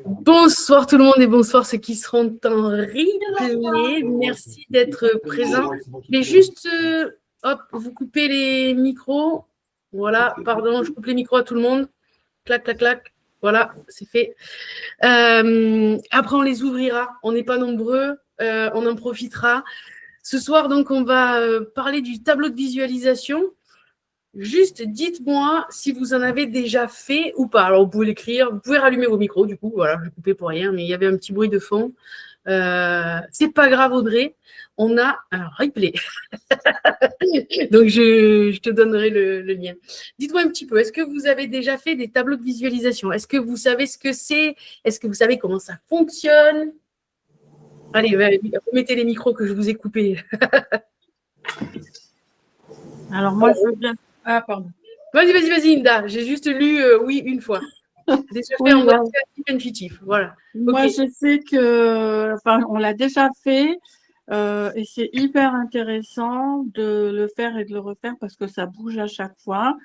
Bonsoir tout le monde et bonsoir ceux qui seront en replay. Merci d'être présents. Mais juste, hop, vous coupez les micros. Voilà, pardon, je coupe les micros à tout le monde. Clac, clac, clac. Voilà, c'est fait. Après, on les ouvrira. On n'est pas nombreux. On en profitera. Ce soir, donc, on va parler du tableau de visualisation. Juste, dites-moi si vous en avez déjà fait ou pas. Alors, vous pouvez l'écrire, vous pouvez rallumer vos micros, du coup, voilà, je coupais pour rien, mais il y avait un petit bruit de fond. C'est pas grave, Audrey, on a un replay. Donc, je te donnerai le lien. Dites-moi un petit peu, est-ce que vous avez déjà fait des tableaux de visualisation? Est-ce que vous savez ce que c'est? Est-ce que vous savez comment ça fonctionne? Allez, remettez les micros que je vous ai coupés. Alors, moi, je veux bien. Ah, pardon. Vas-y, Inda. J'ai juste lu oui une fois. Déjà fait Oui, en mode créatif intuitif. Voilà. moi, Ok. je sais que, enfin, on l'a déjà fait et c'est hyper intéressant de le faire et de le refaire parce que ça bouge à chaque fois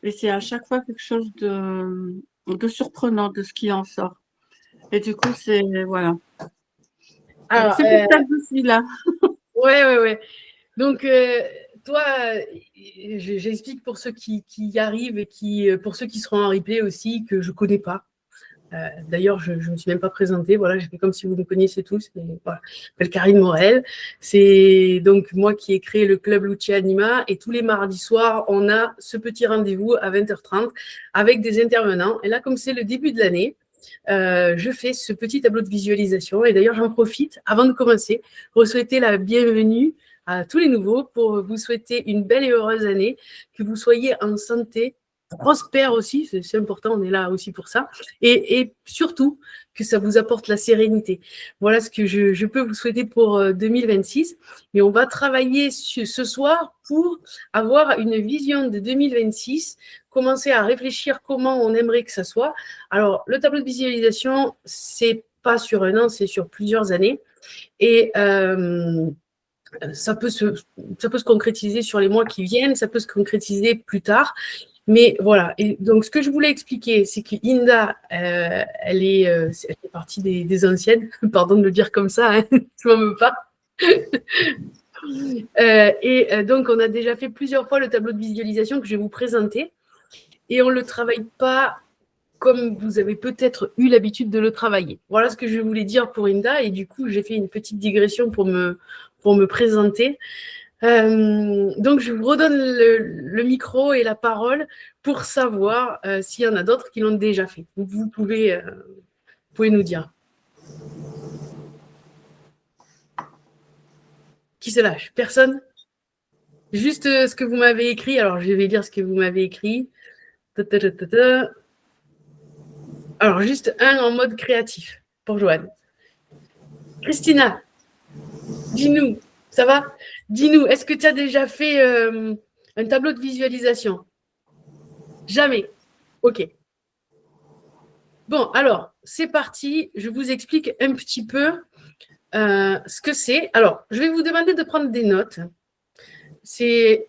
et c'est à chaque fois quelque chose de surprenant de ce qui en sort. Et du coup, c'est voilà. Alors, C'est pour ça que je suis là. ouais. Donc, toi, j'explique pour ceux qui y arrivent et pour ceux qui seront en replay aussi, que je ne connais pas. D'ailleurs, je ne me suis même pas présentée. Voilà, j'ai fait comme si vous me connaissiez tous. Mais voilà. Je m'appelle Karine Morel. C'est donc moi qui ai créé le club Lucia Anima. Et tous les mardis soirs, on a ce petit rendez-vous à 20h30 avec des intervenants. Et là, comme c'est le début de l'année, je fais ce petit tableau de visualisation. Et d'ailleurs, j'en profite, avant de commencer, pour souhaiter la bienvenue à tous les nouveaux, pour vous souhaiter une belle et heureuse année, que vous soyez en santé, prospère aussi, c'est important, on est là aussi pour ça, et surtout que ça vous apporte la sérénité. Voilà ce que je peux vous souhaiter pour 2026. Mais on va travailler ce soir pour avoir une vision de 2026, commencer à réfléchir comment on aimerait que ça soit. Alors, le tableau de visualisation, c'est pas sur un an, c'est sur plusieurs années. Et ça peut se concrétiser sur les mois qui viennent, ça peut se concrétiser plus tard. Mais voilà, et donc ce que je voulais expliquer, c'est que Inda, elle fait partie des anciennes, pardon de le dire comme ça, hein, je m'en veux pas. Donc, on a déjà fait plusieurs fois le tableau de visualisation que je vais vous présenter, et on ne le travaille pas comme vous avez peut-être eu l'habitude de le travailler. Voilà ce que je voulais dire pour Inda, et du coup, j'ai fait une petite digression pour me présenter. Donc, je vous redonne le micro et la parole pour savoir s'il y en a d'autres qui l'ont déjà fait. Vous pouvez nous dire. Qui se lâche? Personne? Juste ce que vous m'avez écrit. Alors, je vais lire ce que vous m'avez écrit. Alors, juste un en mode créatif pour Joanne. Christina, dis-nous, ça va? Dis-nous, est-ce que tu as déjà fait un tableau de visualisation? Jamais. Ok. Bon, alors, c'est parti. Je vous explique un petit peu ce que c'est. Alors, je vais vous demander de prendre des notes. C'est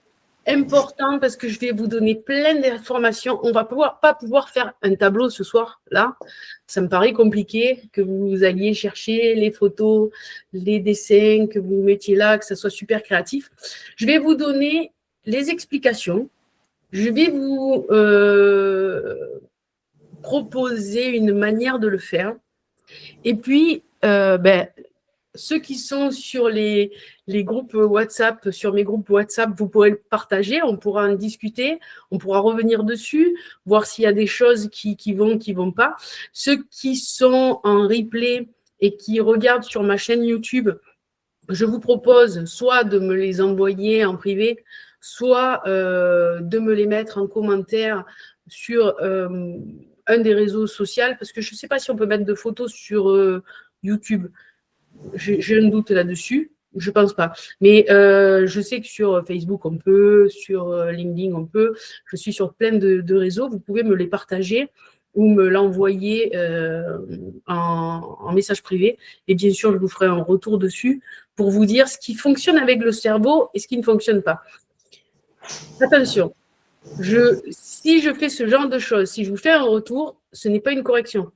important parce que je vais vous donner plein d'informations. On ne va pas pouvoir faire un tableau ce soir, là. Ça me paraît compliqué que vous alliez chercher les photos, les dessins, que vous mettiez là, que ça soit super créatif. Je vais vous donner les explications. Je vais vous proposer une manière de le faire. Et puis, ceux qui sont sur les groupes WhatsApp, sur mes groupes WhatsApp, vous pourrez le partager, on pourra en discuter, on pourra revenir dessus, voir s'il y a des choses qui vont pas. Ceux qui sont en replay et qui regardent sur ma chaîne YouTube, je vous propose soit de me les envoyer en privé, soit de me les mettre en commentaire sur un des réseaux sociaux, parce que je ne sais pas si on peut mettre de photos sur YouTube. J'ai un doute là-dessus. Je ne pense pas. Mais je sais que sur Facebook, on peut, sur LinkedIn, on peut. Je suis sur plein de réseaux. Vous pouvez me les partager ou me l'envoyer en message privé. Et bien sûr, je vous ferai un retour dessus pour vous dire ce qui fonctionne avec le cerveau et ce qui ne fonctionne pas. Attention, si je fais ce genre de choses, si je vous fais un retour, ce n'est pas une correction.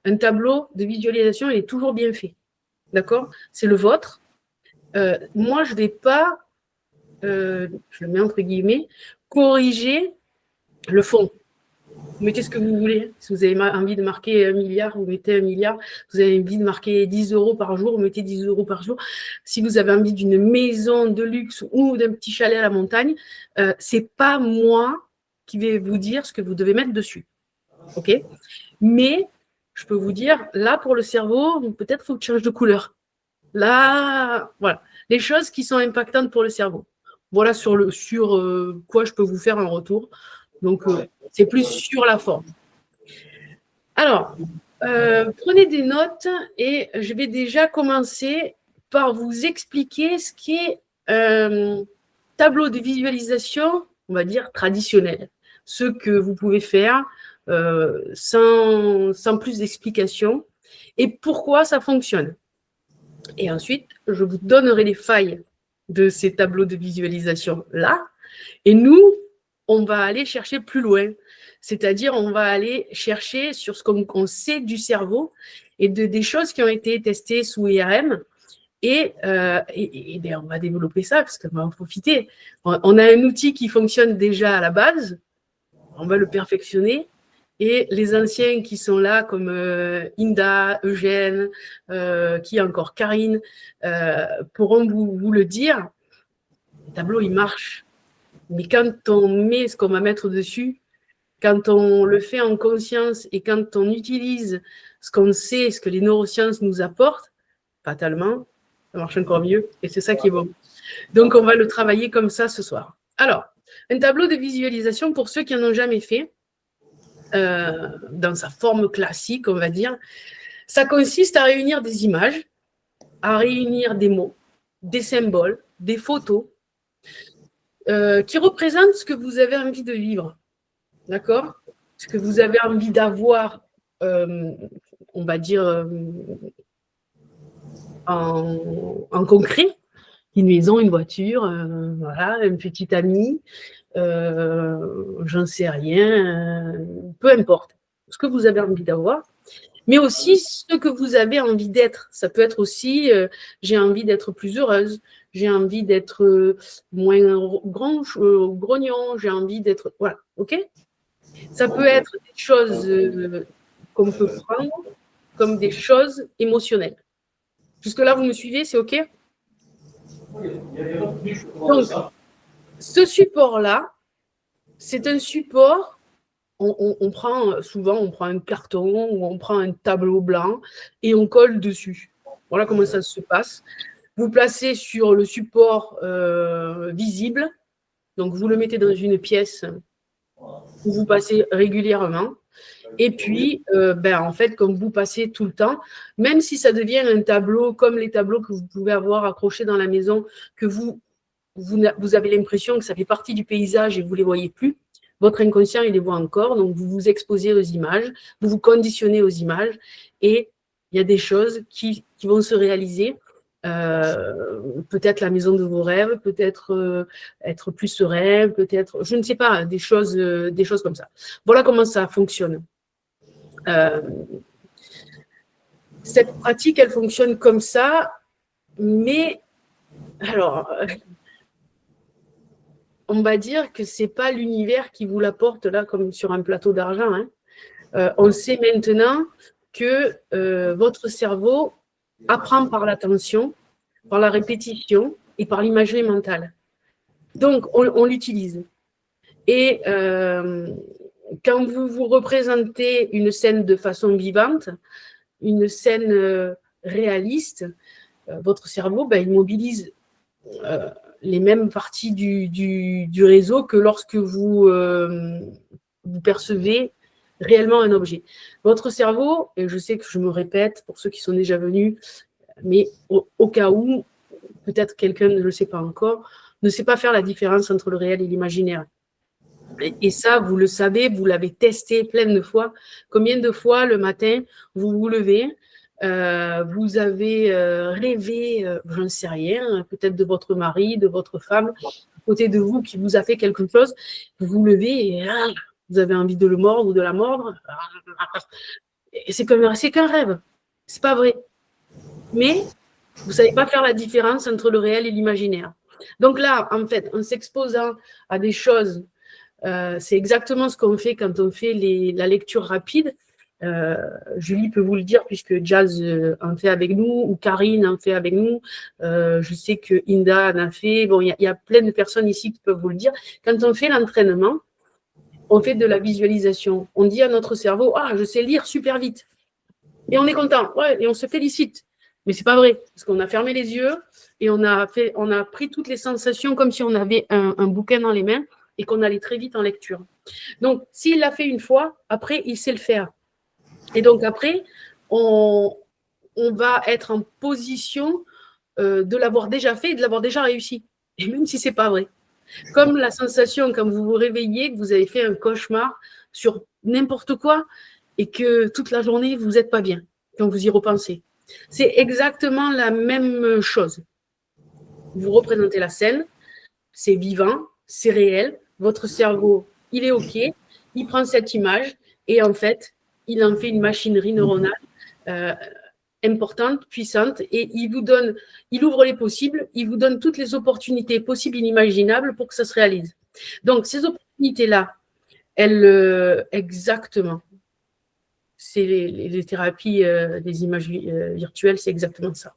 un tableau de visualisation, il est toujours bien fait. D'accord? C'est le vôtre. Moi, je ne vais pas, je le mets entre guillemets, corriger le fond. Vous mettez ce que vous voulez. Si vous avez envie de marquer 1 milliard, vous mettez 1 milliard. Vous avez envie de marquer 10 euros par jour, vous mettez 10 euros par jour. Si vous avez envie d'une maison de luxe ou d'un petit chalet à la montagne, ce n'est pas moi qui vais vous dire ce que vous devez mettre dessus. OK? Mais je peux vous dire, là, pour le cerveau, peut-être qu'il faut que tu changes de couleur. Là, voilà. Les choses qui sont impactantes pour le cerveau. Voilà sur quoi je peux vous faire un retour. Donc, c'est plus sur la forme. Alors, prenez des notes et je vais déjà commencer par vous expliquer ce qui est un tableau de visualisation, on va dire, traditionnel. Ce que vous pouvez faire sans plus d'explications et pourquoi ça fonctionne. Et ensuite, je vous donnerai les failles de ces tableaux de visualisation-là. Et nous, on va aller chercher plus loin. C'est-à-dire, on va aller chercher sur ce qu'on sait du cerveau et des choses qui ont été testées sous IRM. Et bien, on va développer ça parce qu'on va en profiter. On a un outil qui fonctionne déjà à la base. On va le perfectionner. Et les anciens qui sont là, comme Inda, Eugène, qui est encore Karine, pourront vous le dire. Le tableau, il marche. Mais quand on met ce qu'on va mettre dessus, quand on le fait en conscience et quand on utilise ce qu'on sait, ce que les neurosciences nous apportent, fatalement, ça marche encore mieux. Et c'est ça qui est bon. Donc, on va le travailler comme ça ce soir. Alors, un tableau de visualisation, pour ceux qui n'en ont jamais fait, dans sa forme classique, on va dire, ça consiste à réunir des images, à réunir des mots, des symboles, des photos, qui représentent ce que vous avez envie de vivre. D'accord? Ce que vous avez envie d'avoir, on va dire, en concret. Une maison, une voiture, voilà, un petit ami, j'en sais rien, peu importe. Ce que vous avez envie d'avoir, mais aussi ce que vous avez envie d'être. Ça peut être aussi, j'ai envie d'être plus heureuse, j'ai envie d'être moins grognon, j'ai envie d'être... Voilà, OK? Ça peut être des choses qu'on peut prendre comme des choses émotionnelles. Jusque-là, vous me suivez, c'est OK? Donc, ce support-là, c'est un support, on prend un carton ou on prend un tableau blanc et on colle dessus. Voilà comment ça se passe. Vous placez sur le support visible, donc vous le mettez dans une pièce où vous passez régulièrement. Et puis, en fait, comme vous passez tout le temps, même si ça devient un tableau comme les tableaux que vous pouvez avoir accrochés dans la maison, que vous avez l'impression que ça fait partie du paysage et vous ne les voyez plus, votre inconscient, il les voit encore. Donc, vous vous exposez aux images, vous vous conditionnez aux images et il y a des choses qui vont se réaliser. Peut-être la maison de vos rêves, peut-être être plus serein, peut-être, je ne sais pas, des choses comme ça. Voilà comment ça fonctionne. Cette pratique, elle fonctionne comme ça, mais alors, on va dire que ce n'est pas l'univers qui vous l'apporte là comme sur un plateau d'argent. Hein. On sait maintenant que votre cerveau apprend par l'attention, par la répétition et par l'imagerie mentale. Donc, on l'utilise. Et quand vous vous représentez une scène de façon vivante, une scène réaliste, votre cerveau, il mobilise les mêmes parties du réseau que lorsque vous percevez réellement un objet. Votre cerveau, et je sais que je me répète pour ceux qui sont déjà venus, mais au cas où, peut-être quelqu'un ne le sait pas encore, ne sait pas faire la différence entre le réel et l'imaginaire. Et ça, vous le savez, vous l'avez testé plein de fois. Combien de fois le matin, vous vous levez, vous avez rêvé, je ne sais rien, peut-être de votre mari, de votre femme, à côté de vous, qui vous a fait quelque chose, vous vous levez et vous avez envie de le mordre ou de la mordre. C'est qu'un rêve. C'est pas vrai. Mais vous savez pas faire la différence entre le réel et l'imaginaire. Donc là, en fait, en s'exposant à des choses, c'est exactement ce qu'on fait quand on fait la lecture rapide. Julie peut vous le dire puisque Jazz en fait avec nous ou Karine en fait avec nous. Je sais que Inda en a fait. Bon, il y a plein de personnes ici qui peuvent vous le dire. Quand on fait l'entraînement, on fait de la visualisation. On dit à notre cerveau, ah, je sais lire super vite. Et on est content, ouais, et on se félicite. Mais c'est pas vrai, parce qu'on a fermé les yeux et on a pris toutes les sensations comme si on avait un bouquin dans les mains et qu'on allait très vite en lecture. Donc, s'il l'a fait une fois, après, il sait le faire. Et donc, après, on va être en position de l'avoir déjà fait et de l'avoir déjà réussi. Et même si c'est pas vrai. Comme la sensation quand vous vous réveillez, que vous avez fait un cauchemar sur n'importe quoi et que toute la journée, vous n'êtes pas bien quand vous y repensez. C'est exactement la même chose. Vous représentez la scène, c'est vivant, c'est réel, votre cerveau, il est OK, il prend cette image et en fait, il en fait une machinerie neuronale importante, puissante, et il ouvre les possibles, il vous donne toutes les opportunités possibles, inimaginables pour que ça se réalise. Donc, ces opportunités-là, exactement, c'est les thérapies des images virtuelles, c'est exactement ça.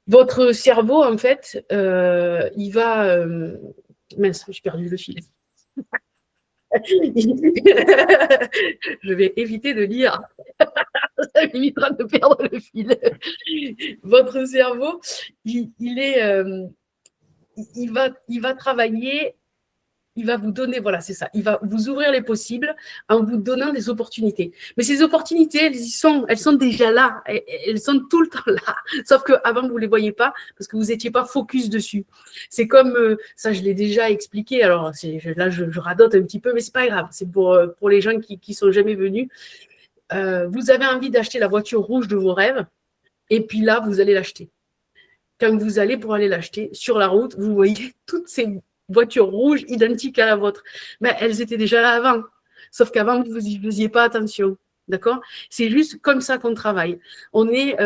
Votre cerveau, en fait, il va... mince, j'ai perdu le fil. Je vais éviter de lire. Ça m'évitera de perdre le fil. Votre cerveau, il va travailler, il va vous donner, voilà, c'est ça, il va vous ouvrir les possibles en vous donnant des opportunités. Mais ces opportunités, elles sont déjà là, elles sont tout le temps là. Sauf qu'avant, vous ne les voyez pas parce que vous n'étiez pas focus dessus. C'est comme, ça je l'ai déjà expliqué, alors là je radote un petit peu, mais c'est pas grave, c'est pour les gens qui ne sont jamais venus. Vous avez envie d'acheter la voiture rouge de vos rêves, et puis là, vous allez l'acheter. Quand vous allez pour aller l'acheter, sur la route, vous voyez toutes ces voitures rouges identiques à la vôtre. Mais elles étaient déjà là avant. Sauf qu'avant, vous n'y faisiez pas attention. D'accord? C'est juste comme ça qu'on travaille. On est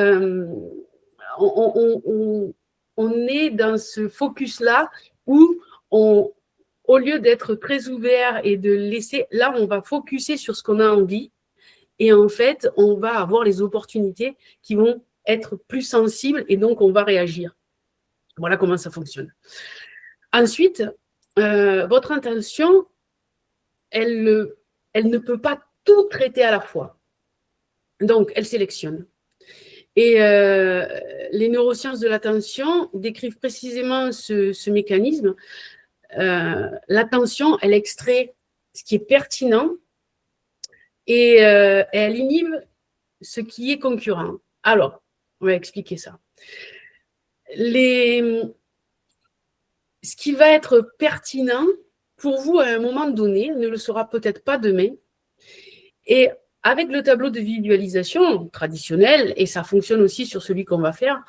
dans ce focus-là où au lieu d'être très ouvert et de laisser, là, on va focuser sur ce qu'on a envie. Et en fait, on va avoir les opportunités qui vont être plus sensibles et donc on va réagir. Voilà comment ça fonctionne. Ensuite, votre intention, elle ne peut pas tout traiter à la fois. Donc, elle sélectionne. Et les neurosciences de l'attention décrivent précisément ce mécanisme. L'attention, elle extrait ce qui est pertinent et elle inhibe ce qui est concurrent. Alors, on va expliquer ça. Ce qui va être pertinent pour vous à un moment donné ne le sera peut-être pas demain. Et avec le tableau de visualisation traditionnel, et ça fonctionne aussi sur celui qu'on va faire,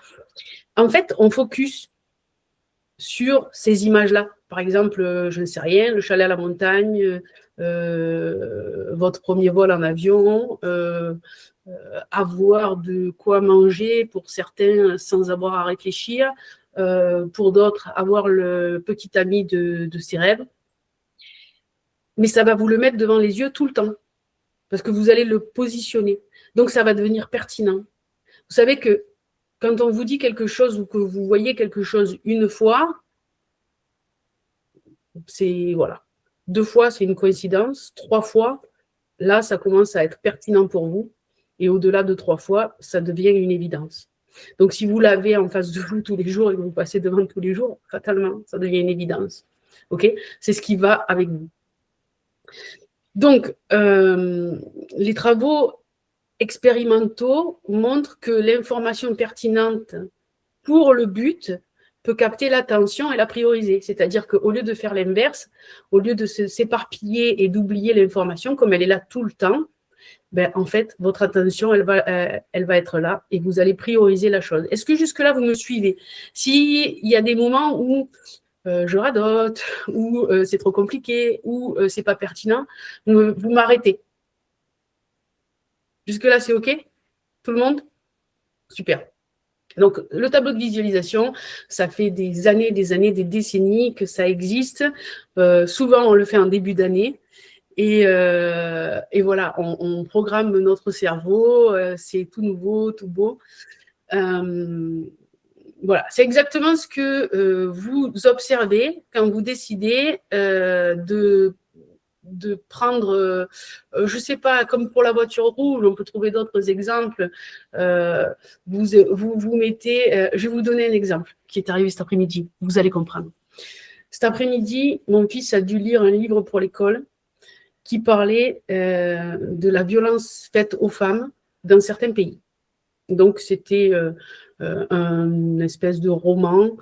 en fait, on focus sur ces images-là. Par exemple, je ne sais rien, le chalet à la montagne, votre premier vol en avion, avoir de quoi manger pour certains sans avoir à réfléchir, pour d'autres, avoir le petit ami de ses rêves. Mais ça va vous le mettre devant les yeux tout le temps, parce que vous allez le positionner. Donc, ça va devenir pertinent. Vous savez que quand on vous dit quelque chose ou que vous voyez quelque chose une fois, c'est, voilà. 2 fois, c'est une coïncidence. 3 fois, là, ça commence à être pertinent pour vous. Et au-delà de 3 fois, ça devient une évidence. Donc, si vous l'avez en face de vous tous les jours et que vous passez devant tous les jours, fatalement, ça devient une évidence. OK? C'est ce qui va avec vous. Donc, les travaux expérimentaux montrent que l'information pertinente pour le but peut capter l'attention et la prioriser. C'est-à-dire qu'au lieu de faire l'inverse, au lieu de s'éparpiller et d'oublier l'information, comme elle est là tout le temps, ben, en fait, votre attention, elle va être là et vous allez prioriser la chose. Est-ce que jusque-là, vous me suivez? S'il y a des moments où je radote, ou c'est trop compliqué, ou c'est pas pertinent, vous m'arrêtez. Jusque-là, c'est OK? Tout le monde? Super. Donc, le tableau de visualisation, ça fait des années, des décennies que ça existe. Souvent, on le fait en début d'année. Et voilà, on programme notre cerveau. C'est tout nouveau, tout beau. Voilà, c'est exactement ce que vous observez quand vous décidez de prendre, je ne sais pas, comme pour la voiture rouge, on peut trouver d'autres exemples. Vous mettez, je vais vous donner un exemple qui est arrivé cet après-midi, vous allez comprendre. Cet après-midi, mon fils a dû lire un livre pour l'école qui parlait de la violence faite aux femmes dans certains pays. Donc, c'était une espèce de roman,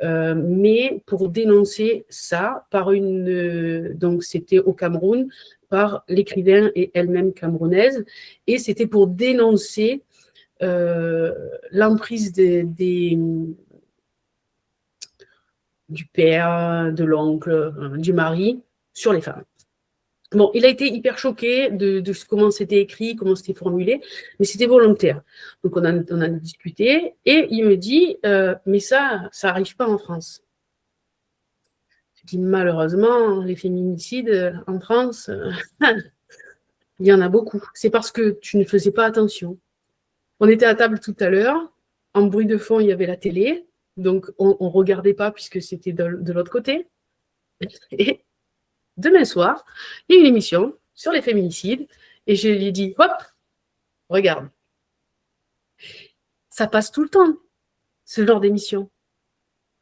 mais pour dénoncer ça par donc c'était au Cameroun, par l'écrivain et elle-même camerounaise, et c'était pour dénoncer l'emprise du père, de l'oncle, du mari sur les femmes. Bon, il a été hyper choqué de comment c'était écrit, comment c'était formulé, mais c'était volontaire. Donc, on a discuté et il me dit mais ça n'arrive pas en France. Je dis malheureusement, les féminicides en France, il y en a beaucoup. C'est parce que tu ne faisais pas attention. On était à table tout à l'heure, en bruit de fond, il y avait la télé, donc on ne regardait pas puisque c'était de l'autre côté. Et demain soir, il y a une émission sur les féminicides et je lui ai dit hop, regarde, ça passe tout le temps, ce genre d'émission.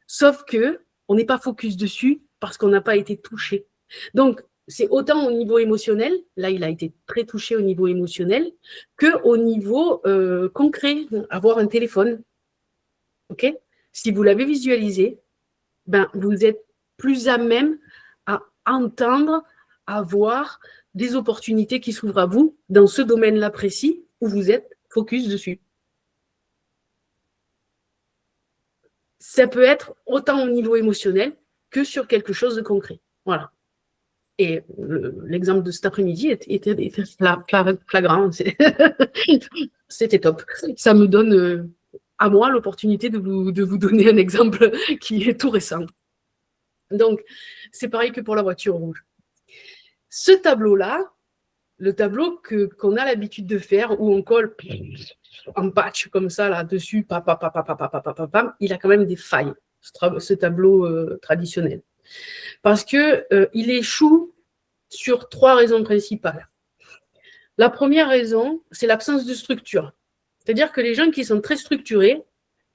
Sauf que on n'est pas focus dessus parce qu'on n'a pas été touché. Donc, c'est autant au niveau émotionnel, là, il a été très touché au niveau émotionnel, qu'au niveau concret, avoir un téléphone. OK ? Si vous l'avez visualisé, ben, vous êtes plus à même à entendre, à voir des opportunités qui s'ouvrent à vous dans ce domaine-là précis où vous êtes focus dessus. Ça peut être autant au niveau émotionnel que sur quelque chose de concret. Voilà. Et l'exemple de cet après-midi était flagrant. C'était top. Ça me donne à moi l'opportunité de vous donner un exemple qui est tout récent. Donc, c'est pareil que pour la voiture rouge. Ce tableau-là, le tableau qu'on a l'habitude de faire, où on colle en patch comme ça là-dessus, il a quand même des failles, ce tableau traditionnel. Parce qu'il échoue sur 3 raisons principales. La première raison, c'est l'absence de structure. C'est-à-dire que les gens qui sont très structurés,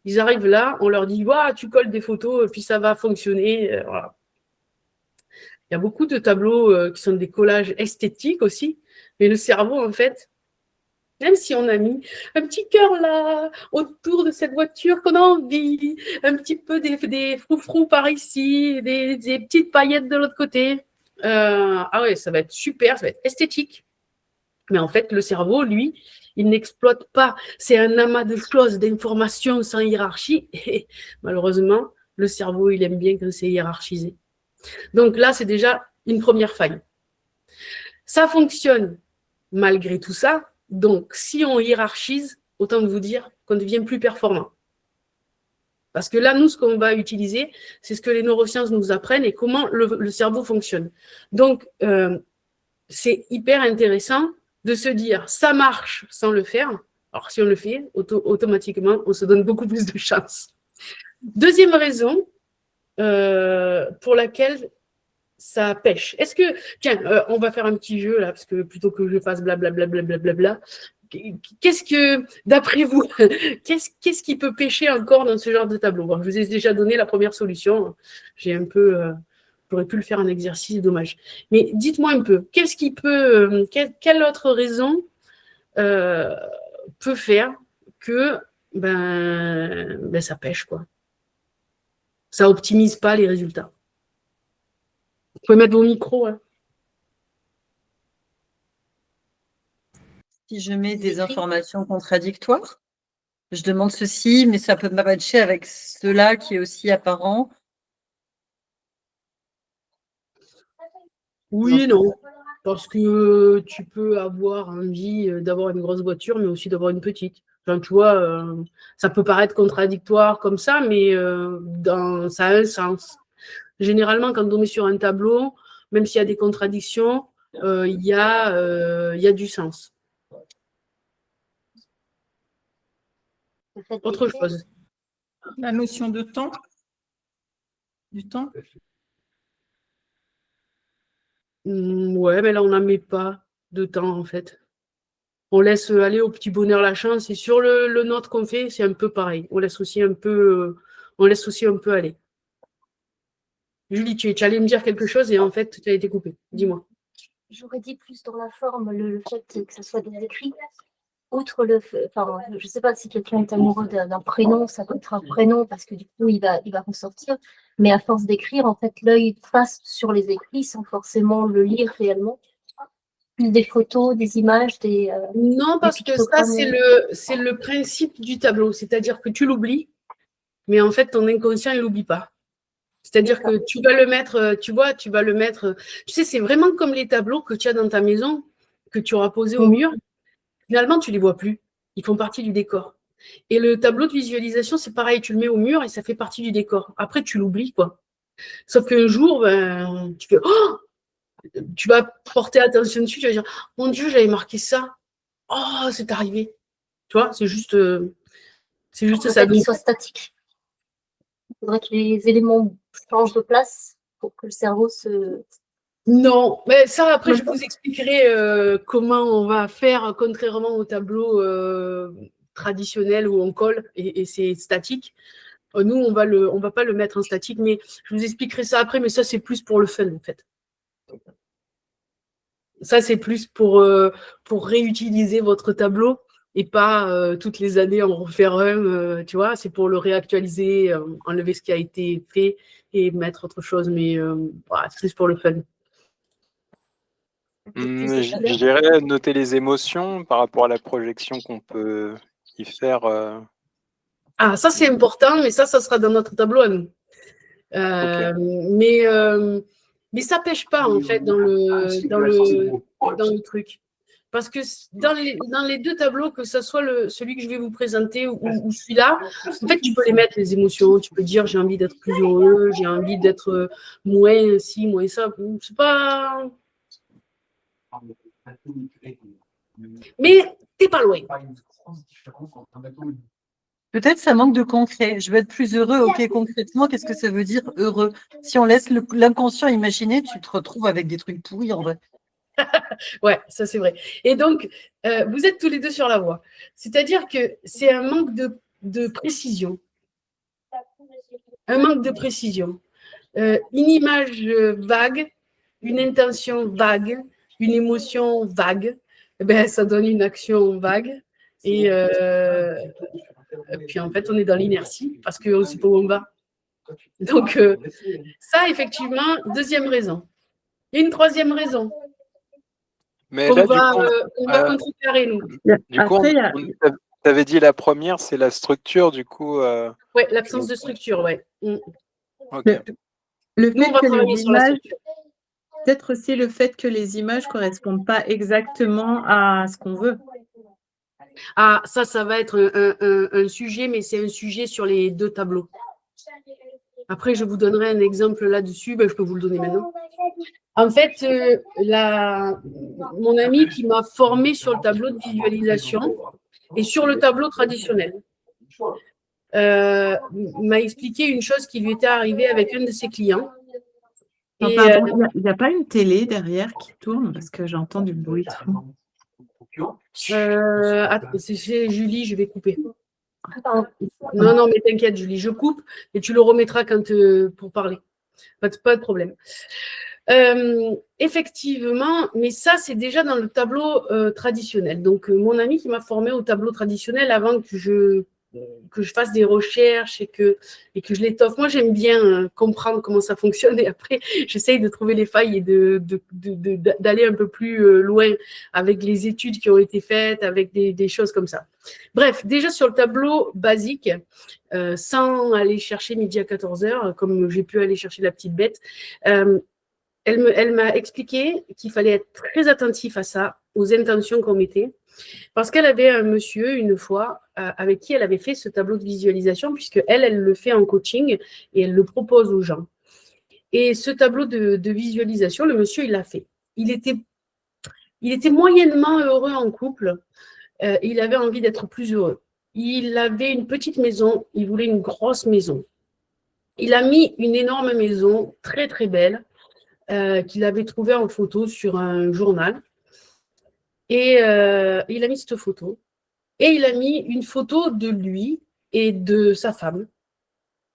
ils arrivent là, on leur dit « tu colles des photos, puis ça va fonctionner. » Voilà. Il y a beaucoup de tableaux qui sont des collages esthétiques aussi, mais le cerveau, en fait, même si on a mis un petit cœur là, autour de cette voiture qu'on a envie, un petit peu des froufrous par ici, des petites paillettes de l'autre côté, ah ouais, ça va être super, ça va être esthétique. Mais en fait, le cerveau, lui, il n'exploite pas. C'est un amas de choses, d'informations sans hiérarchie. Et malheureusement, le cerveau, il aime bien quand c'est hiérarchisé. Donc là, c'est déjà une première faille. Ça fonctionne malgré tout ça. Donc, si on hiérarchise, autant vous dire qu'on devient plus performant. Parce que là, nous, ce qu'on va utiliser, c'est ce que les neurosciences nous apprennent et comment le cerveau fonctionne. Donc, c'est hyper intéressant de se dire, ça marche sans le faire. Alors, si on le fait, automatiquement, on se donne beaucoup plus de chance. Deuxième raison pour laquelle ça pêche. Est-ce que, tiens, on va faire un petit jeu là, parce que plutôt que je fasse blablabla, qu'est-ce que, d'après vous, qu'est-ce qui peut pêcher encore dans ce genre de tableau? Bon, je vous ai déjà donné la première solution. J'ai un peu, j'aurais pu le faire en exercice, dommage. Mais dites-moi un peu, qu'est-ce qui peut, quelle autre raison peut faire que ben ça pêche, quoi. Ça optimise pas les résultats. Vous pouvez mettre vos micros. Hein. Si je mets des informations contradictoires, je demande ceci, mais ça peut me matcher avec cela qui est aussi apparent. Oui et non. Parce que tu peux avoir envie d'avoir une grosse voiture, mais aussi d'avoir une petite. Enfin, tu vois, ça peut paraître contradictoire comme ça, mais ça a un sens. Généralement, quand on est sur un tableau, même s'il y a des contradictions, il y a du sens. Autre chose. La notion de temps. Du temps. Ouais, mais là, on n'en met pas de temps, en fait. On laisse aller au petit bonheur la chance. Et sur le nôtre qu'on fait, c'est un peu pareil. On laisse aussi un peu aller. Julie, tu allais me dire quelque chose et en fait, tu as été coupée. Dis-moi. J'aurais dit plus dans la forme, le fait que ce soit des écrits. Outre le fait, enfin, je ne sais pas si quelqu'un est amoureux d'un prénom, ça peut être un prénom parce que du coup, il va ressortir. Mais à force d'écrire, en fait, l'œil passe sur les écrits sans forcément le lire réellement. Des photos, des images, Non, parce que ça, c'est le principe du tableau. C'est-à-dire que tu l'oublies, mais en fait, ton inconscient, il l'oublie pas. C'est-à-dire que tu vas le mettre, tu vois, tu vas le mettre. Tu sais, c'est vraiment comme les tableaux que tu as dans ta maison, que tu auras posés au mur. Finalement, tu ne les vois plus. Ils font partie du décor. Et le tableau de visualisation, c'est pareil. Tu le mets au mur et ça fait partie du décor. Après, tu l'oublies, quoi. Sauf qu'un jour, ben, tu fais oh, tu vas porter attention dessus. Tu vas dire mon Dieu, j'avais marqué ça. Oh, c'est arrivé. Tu vois, c'est juste ça. Qu'il soit statique. Il faudrait que les éléments changent de place pour que le cerveau se. Non, mais ça, après, je vous expliquerai comment on va faire, contrairement au tableau traditionnel où on colle et c'est statique. Nous, on va pas le mettre en statique, mais je vous expliquerai ça après, mais ça, c'est plus pour le fun, en fait. Ça, c'est plus pour réutiliser votre tableau et pas toutes les années en refaire un, tu vois, c'est pour le réactualiser, enlever ce qui a été fait et mettre autre chose, mais voilà, c'est plus pour le fun. Je dirais noter les émotions par rapport à la projection qu'on peut y faire. Ah, ça c'est important, mais ça sera dans notre tableau à nous. Okay. Mais ça pêche pas en fait dans le truc. Parce que dans les deux tableaux, que ce soit celui que je vais vous présenter ou celui-là, en fait, tu peux les mettre, les émotions. Tu peux dire j'ai envie d'être plus heureux, j'ai envie d'être moins ci, moins ça. C'est pas. Mais t'es pas loin. Peut-être ça manque de concret. Je veux être plus heureux. Ok, concrètement, qu'est-ce que ça veut dire heureux? Si on laisse l'inconscient imaginer, tu te retrouves avec des trucs pourris en vrai. Ouais, ça c'est vrai. Et donc, vous êtes tous les deux sur la voie. C'est-à-dire que c'est un manque de précision. Un manque de précision. Une image vague, une intention vague, une émotion vague, ben, ça donne une action vague. Et puis en fait, on est dans l'inertie parce qu'on ne sait pas où on va. Donc, ça, effectivement, deuxième raison. Et une troisième raison. Mais on là, va contrecarrer, nous. Du coup, tu avais dit la première, c'est la structure, du coup. Oui, l'absence de structure, oui. Okay. Le fait que les images, peut-être aussi le fait que les images ne correspondent pas exactement à ce qu'on veut. Ah, ça va être un sujet, mais c'est un sujet sur les deux tableaux. Après, je vous donnerai un exemple là-dessus, ben, je peux vous le donner maintenant. En fait, mon ami qui m'a formée sur le tableau de visualisation et sur le tableau traditionnel m'a expliqué une chose qui lui était arrivée avec un de ses clients. Non, pardon, il n'y a pas une télé derrière qui tourne parce que j'entends du bruit. C'est chez Julie, je vais couper. Non, mais t'inquiète, Julie, je coupe et tu le remettras pour parler. Pas de problème. Effectivement, mais ça, c'est déjà dans le tableau traditionnel. Donc, mon ami qui m'a formé au tableau traditionnel avant que je fasse des recherches et que je l'étoffe. Moi, j'aime bien comprendre comment ça fonctionne et après, j'essaye de trouver les failles et d'aller un peu plus loin avec les études qui ont été faites, avec des choses comme ça. Bref, déjà sur le tableau basique, sans aller chercher midi à 14h, comme j'ai pu aller chercher la petite bête, elle m'a expliqué qu'il fallait être très attentif à ça, aux intentions qu'on mettait, parce qu'elle avait un monsieur, une fois, avec qui elle avait fait ce tableau de visualisation, puisque elle le fait en coaching et elle le propose aux gens. Et ce tableau de visualisation, le monsieur, il l'a fait. Il était moyennement heureux en couple. Il avait envie d'être plus heureux. Il avait une petite maison, il voulait une grosse maison. Il a mis une énorme maison, très très belle, qu'il avait trouvée en photo sur un journal. Et il a mis cette photo. Et il a mis une photo de lui et de sa femme.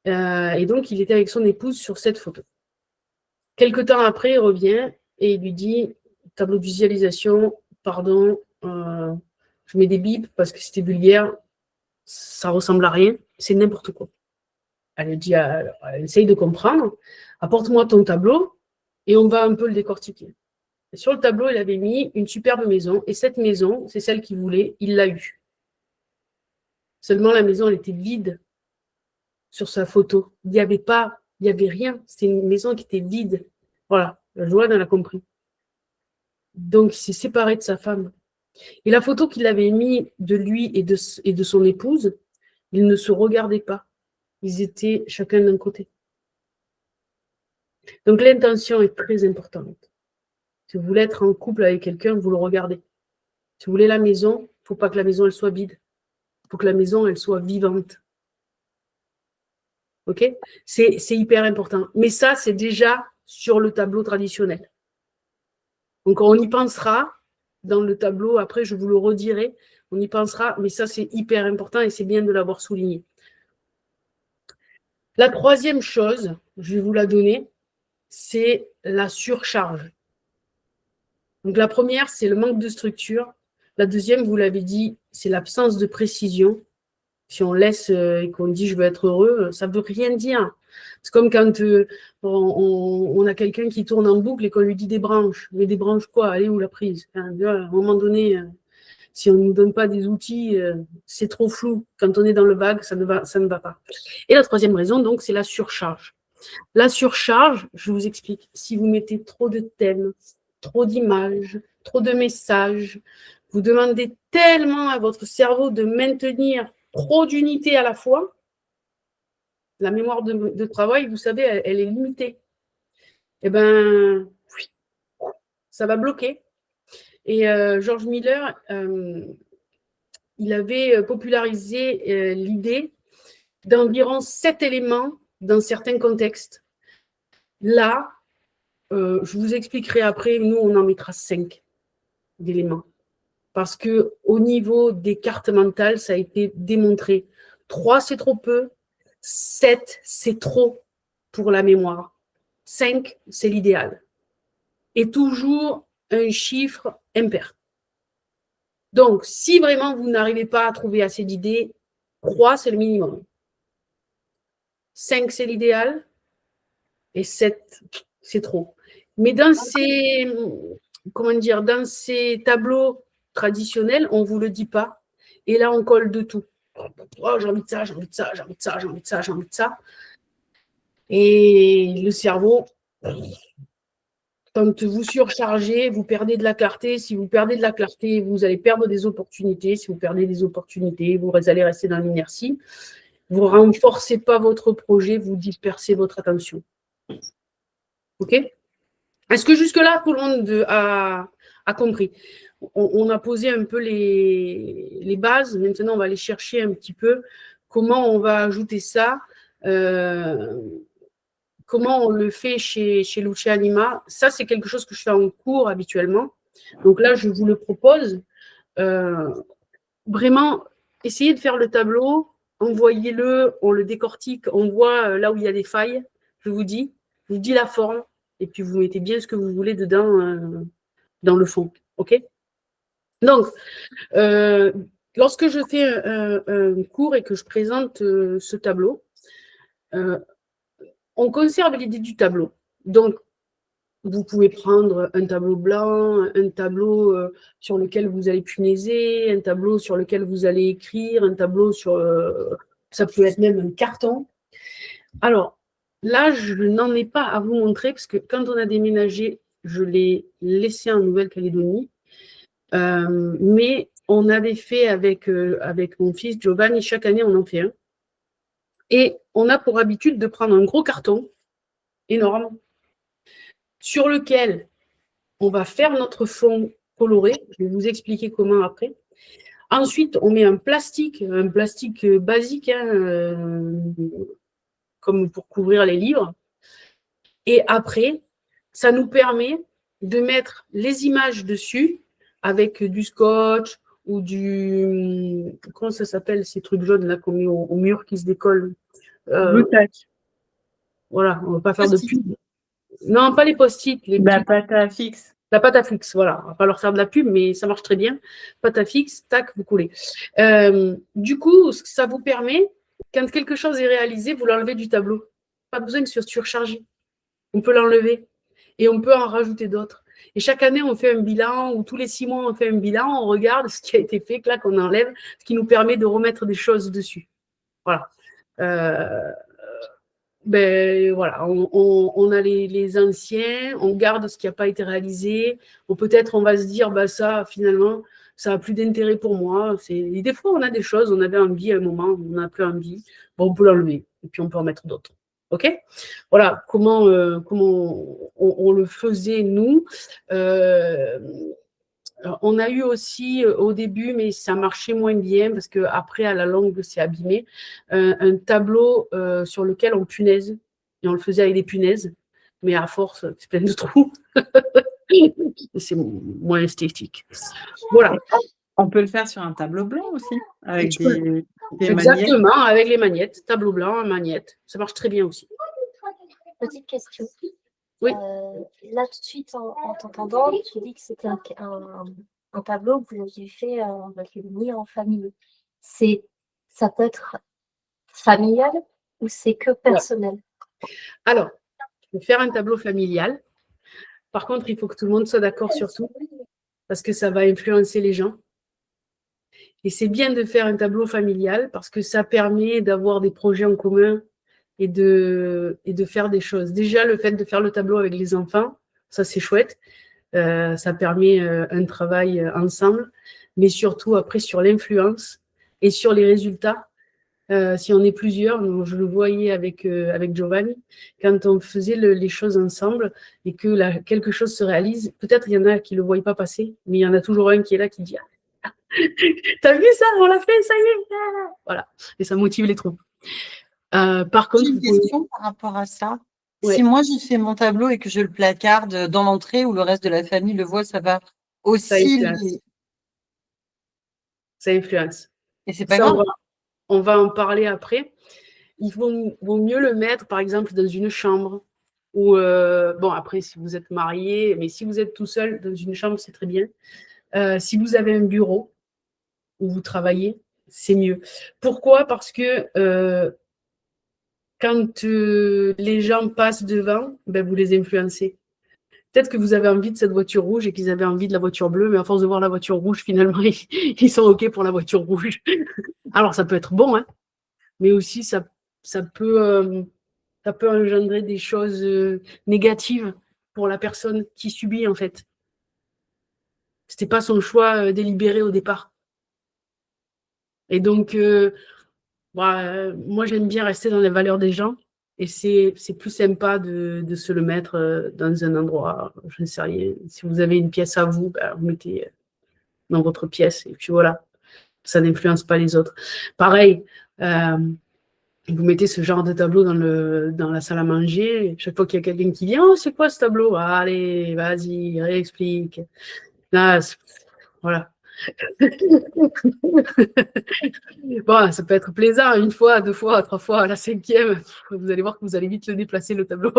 Et donc, il était avec son épouse sur cette photo. Quelque temps après, il revient et il lui dit, tableau de visualisation, pardon, je mets des bips parce que c'était vulgaire, ça ressemble à rien, c'est n'importe quoi. Elle dit, elle essaye de comprendre, apporte-moi ton tableau et on va un peu le décortiquer. Et sur le tableau, il avait mis une superbe maison et cette maison, c'est celle qu'il voulait, il l'a eue. Seulement, la maison, elle était vide sur sa photo. Il n'y avait rien. C'était une maison qui était vide. Voilà, la Joanne, elle a compris. Donc, il s'est séparé de sa femme. Et la photo qu'il avait mise de lui et de son épouse, ils ne se regardaient pas. Ils étaient chacun d'un côté. Donc, l'intention est très importante. Si vous voulez être en couple avec quelqu'un, vous le regardez. Si vous voulez la maison, il ne faut pas que la maison elle soit vide. Il faut que la maison elle soit vivante. Ok? C'est hyper important. Mais ça, c'est déjà sur le tableau traditionnel. Donc, on y pensera dans le tableau. Après, je vous le redirai. On y pensera. Mais ça, c'est hyper important et c'est bien de l'avoir souligné. La troisième chose, je vais vous la donner, c'est la surcharge. Donc, la première, c'est le manque de structure. La deuxième, vous l'avez dit, c'est l'absence de précision. Si on laisse et qu'on dit « je veux être heureux », ça ne veut rien dire. C'est comme quand on a quelqu'un qui tourne en boucle et qu'on lui dit des branches. Mais des branches quoi? Elle est où la prise? À un moment donné, si on ne nous donne pas des outils, c'est trop flou. Quand on est dans le vague, ça ne va pas. Et la troisième raison, donc, c'est la surcharge. La surcharge, je vous explique. Si vous mettez trop de thèmes, trop d'images, trop de messages, vous demandez tellement à votre cerveau de maintenir trop d'unités à la fois, la mémoire de travail, vous savez, elle est limitée. Eh bien, oui, ça va bloquer. Et George Miller, il avait popularisé l'idée d'environ 7 éléments dans certains contextes. Là, je vous expliquerai après, nous, on en mettra 5 d'éléments. Parce qu'au niveau des cartes mentales, ça a été démontré. 3, c'est trop peu. 7, c'est trop pour la mémoire. 5, c'est l'idéal. Et toujours un chiffre impair. Donc, si vraiment vous n'arrivez pas à trouver assez d'idées, 3, c'est le minimum. 5, c'est l'idéal. Et 7, c'est trop. Mais dans ces tableaux traditionnels, on ne vous le dit pas. Et là, on colle de tout. Oh, j'ai envie de ça, j'ai envie de ça, j'ai envie de ça, j'ai envie de ça, j'ai envie de ça. Et le cerveau, quand vous surchargez, vous perdez de la clarté. Si vous perdez de la clarté, vous allez perdre des opportunités. Si vous perdez des opportunités, vous allez rester dans l'inertie. Vous ne renforcez pas votre projet, vous dispersez votre attention. OK? Est-ce que jusque-là, tout le monde a compris? On a posé un peu les bases. Maintenant, on va aller chercher un petit peu comment on va ajouter ça. Comment on le fait chez Lucia Anima. Ça, c'est quelque chose que je fais en cours habituellement. Donc là, je vous le propose. Vraiment, essayez de faire le tableau, envoyez-le, on le décortique, on voit là où il y a des failles, je vous dis la forme, et puis vous mettez bien ce que vous voulez dedans, dans le fond. OK? Donc, lorsque je fais un cours et que je présente ce tableau, on conserve l'idée du tableau. Donc, vous pouvez prendre un tableau blanc, un tableau sur lequel vous allez punaiser, un tableau sur lequel vous allez écrire, un tableau sur... ça peut être même un carton. Alors, Là, je n'en ai pas à vous montrer parce que quand on a déménagé, je l'ai laissé en Nouvelle-Calédonie. Mais on avait fait avec mon fils Giovanni, chaque année, on en fait un. Et on a pour habitude de prendre un gros carton énorme sur lequel on va faire notre fond coloré. Je vais vous expliquer comment après. Ensuite, on met un plastique basique, hein, comme pour couvrir les livres. Et après, ça nous permet de mettre les images dessus avec du scotch ou comment ça s'appelle, ces trucs jaunes là qu'on met au mur qui se décollent. Blue Tack. Voilà, on ne va pas faire de pub. Non, pas les post-it. La pâte à fixe. La pâte à fixe, voilà. On ne va pas leur faire de la pub, mais ça marche très bien. Pâte à fixe, tac, vous coulez. Du coup, ça vous permet, quand quelque chose est réalisé, vous l'enlevez du tableau. Pas besoin de se surcharger. On peut l'enlever et on peut en rajouter d'autres. Et chaque année, on fait un bilan, ou tous les 6 mois, on fait un bilan, on regarde ce qui a été fait, là, qu'on enlève, ce qui nous permet de remettre des choses dessus. Voilà. Voilà, on a les anciens, on garde ce qui n'a pas été réalisé. Ou peut-être on va se dire, ça, finalement, ça n'a plus d'intérêt pour moi. Et des fois, on a des choses, on avait envie à un moment, on n'a plus envie. On peut l'enlever et puis on peut en mettre d'autres. OK? Voilà comment on le faisait, nous. On a eu aussi au début, mais ça marchait moins bien parce qu'après, à la longue, c'est abîmé, un tableau sur lequel on punaise. Et on le faisait avec des punaises, mais à force, c'est plein de trous. C'est moins esthétique. Voilà. On peut le faire sur un tableau blanc aussi, avec des magnettes. Exactement, avec les magnettes, tableau blanc, magnettes. Ça marche très bien aussi. Petite question. Oui. Là, tout de suite, en t'entendant, tu dis que c'était un tableau que vous aviez fait en famille. Ça peut être familial ou c'est que personnel? Alors, je vais faire un tableau familial. Par contre, il faut que tout le monde soit d'accord sur tout, parce que ça va influencer les gens. Et c'est bien de faire un tableau familial parce que ça permet d'avoir des projets en commun et de faire des choses. Déjà, le fait de faire le tableau avec les enfants, ça c'est chouette. Ça permet un travail ensemble, mais surtout après sur l'influence et sur les résultats. Si on est plusieurs, je le voyais avec Giovanni, quand on faisait les choses ensemble et que quelque chose se réalise, peut-être il y en a qui ne le voient pas passer, mais il y en a toujours un qui est là qui dit « T'as vu ça, on l'a fait, ça y est !» Voilà, et ça motive les troupes. Par contre, j'ai une question par rapport à ça. Ouais. Si moi, je fais mon tableau et que je le placarde dans l'entrée où le reste de la famille le voit, ça va aussi. Ça influence. Et c'est pas grave. On va en parler après. Il vaut mieux le mettre, par exemple, dans une chambre. Ou, après, si vous êtes marié, mais si vous êtes tout seul dans une chambre, c'est très bien. Si vous avez un bureau où vous travaillez, c'est mieux. Pourquoi? Parce que quand les gens passent devant, vous les influencez. Peut-être que vous avez envie de cette voiture rouge et qu'ils avaient envie de la voiture bleue, mais à force de voir la voiture rouge, finalement, ils sont OK pour la voiture rouge. Alors, ça peut être bon, hein, mais aussi, ça peut engendrer des choses négatives pour la personne qui subit, en fait. Ce n'était pas son choix délibéré au départ. Et donc, moi, j'aime bien rester dans les valeurs des gens. Et c'est plus sympa de se le mettre dans un endroit, je ne sais rien. Si vous avez une pièce à vous, vous mettez dans votre pièce. Et puis voilà, ça n'influence pas les autres. Pareil, vous mettez ce genre de tableau dans la salle à manger. Chaque fois qu'il y a quelqu'un qui dit « Oh, c'est quoi ce tableau ?» Allez, vas-y, réexplique. Là, voilà. Bon, ça peut être plaisant, 1 fois, 2 fois, 3 fois, la 5e, vous allez voir que vous allez vite le déplacer, le tableau.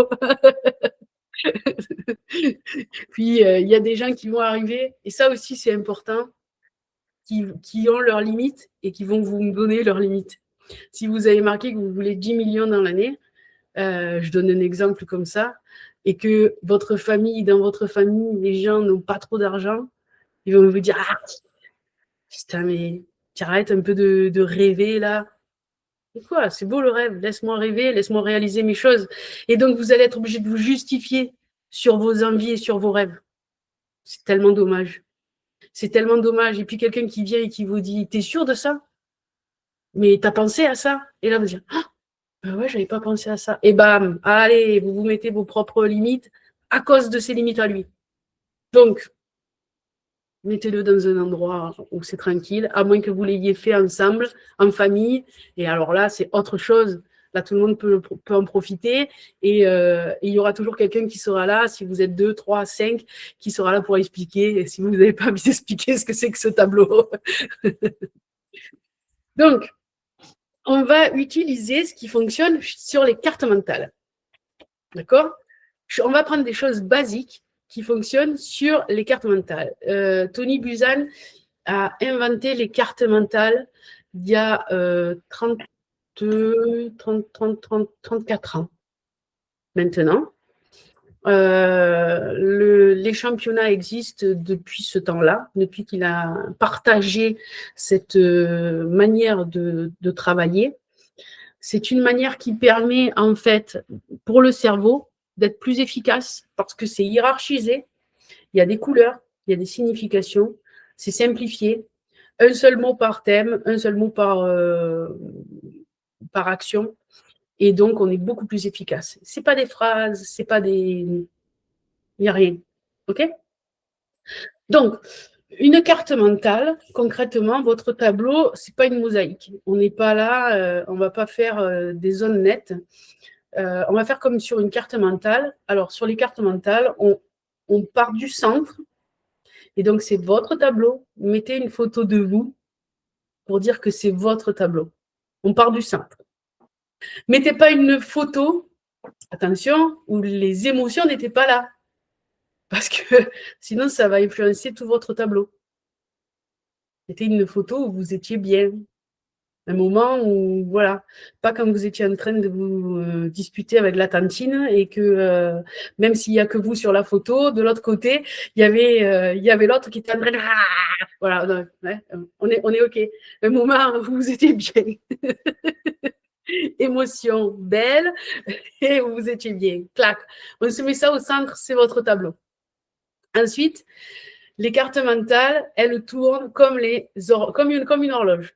Puis, il y a des gens qui vont arriver, et ça aussi, c'est important, qui ont leurs limites et qui vont vous donner leurs limites. Si vous avez marqué que vous voulez 10 millions dans l'année, je donne un exemple comme ça, et que dans votre famille, les gens n'ont pas trop d'argent, ils vont vous dire « Ah, putain, mais tu arrêtes un peu de rêver, là. C'est quoi? C'est beau le rêve. Laisse-moi rêver, laisse-moi réaliser mes choses. Et donc, vous allez être obligé de vous justifier sur vos envies et sur vos rêves. C'est tellement dommage. C'est tellement dommage. Et puis, quelqu'un qui vient et qui vous dit, t'es sûr de ça? Mais t'as pensé à ça? Et là, vous dites, ah, ben ouais, j'avais pas pensé à ça. Et bam, allez, vous vous mettez vos propres limites à cause de ses limites à lui. Donc, mettez-le dans un endroit où c'est tranquille, à moins que vous l'ayez fait ensemble, en famille. Et alors là, c'est autre chose. Là, tout le monde peut en profiter. Et il y aura toujours quelqu'un qui sera là, si vous êtes 2, 3, 5, qui sera là pour expliquer. Et si vous n'avez pas envie d'expliquer ce que c'est que ce tableau. Donc, on va utiliser ce qui fonctionne sur les cartes mentales. D'accord? On va prendre des choses basiques qui fonctionnent sur les cartes mentales. Tony Buzan a inventé les cartes mentales il y a 34 ans maintenant. Les championnats existent depuis ce temps-là, depuis qu'il a partagé cette manière de travailler. C'est une manière qui permet, en fait, pour le cerveau, d'être plus efficace parce que c'est hiérarchisé. Il y a des couleurs, il y a des significations, c'est simplifié. Un seul mot par thème, un seul mot par action. Et donc, on est beaucoup plus efficace. Ce n'est pas des phrases, c'est pas des... Il n'y a rien. OK? Donc, une carte mentale, concrètement, votre tableau, ce n'est pas une mosaïque. On n'est pas là, on ne va pas faire des zones nettes. On va faire comme sur une carte mentale. Alors, sur les cartes mentales, on part du centre. Et donc, c'est votre tableau. Mettez une photo de vous pour dire que c'est votre tableau. On part du centre. Mettez pas une photo, attention, où les émotions n'étaient pas là. Parce que sinon, ça va influencer tout votre tableau. Mettez une photo où vous étiez bien. Un moment où, voilà, pas quand vous étiez en train de vous disputer avec la tantine et que même s'il n'y a que vous sur la photo, de l'autre côté, il y avait l'autre qui était en train de... Voilà, donc, ouais, on est OK. Un moment où vous étiez bien. Émotion belle et où vous étiez bien. Clac. On se met ça au centre, c'est votre tableau. Ensuite, les cartes mentales, elles tournent comme une horloge.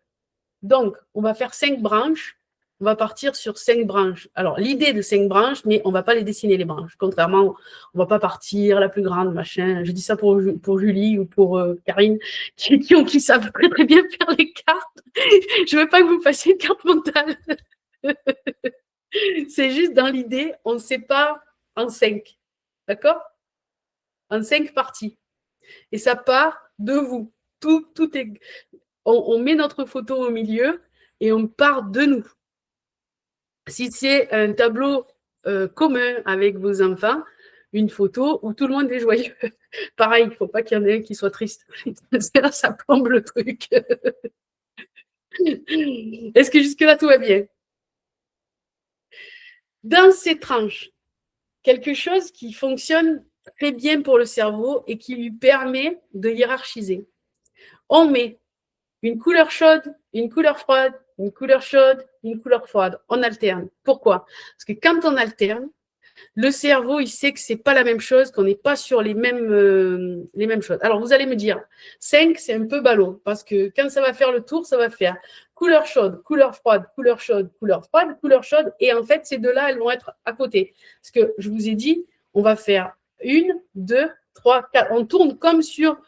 Donc, on va faire 5 branches. On va partir sur 5 branches. Alors, l'idée de 5 branches, mais on ne va pas les dessiner, les branches. Contrairement, on ne va pas partir la plus grande, machin. Je dis ça pour Julie ou pour Karine, qui savent très, très bien faire les cartes. Je ne veux pas que vous fassiez une carte mentale. C'est juste dans l'idée, on ne sépare en 5. D'accord? En 5 parties. Et ça part de vous. Tout est... On met notre photo au milieu et on part de nous. Si c'est un tableau commun avec vos enfants, une photo où tout le monde est joyeux. Pareil, il ne faut pas qu'il y en ait un qui soit triste. Là, ça plombe le truc. Est-ce que jusque-là, tout va bien? Dans ces tranches, quelque chose qui fonctionne très bien pour le cerveau et qui lui permet de hiérarchiser. On met une couleur chaude, une couleur froide, une couleur chaude, une couleur froide. On alterne. Pourquoi? Parce que quand on alterne, le cerveau, il sait que ce n'est pas la même chose, qu'on n'est pas sur les mêmes choses. Alors, vous allez me dire, 5, c'est un peu ballot, parce que quand ça va faire le tour, ça va faire couleur chaude, couleur froide, couleur chaude, couleur froide, couleur chaude. Et en fait, ces deux-là, elles vont être à côté. Parce que je vous ai dit, on va faire 1, 2, 3, 4. On tourne comme sur...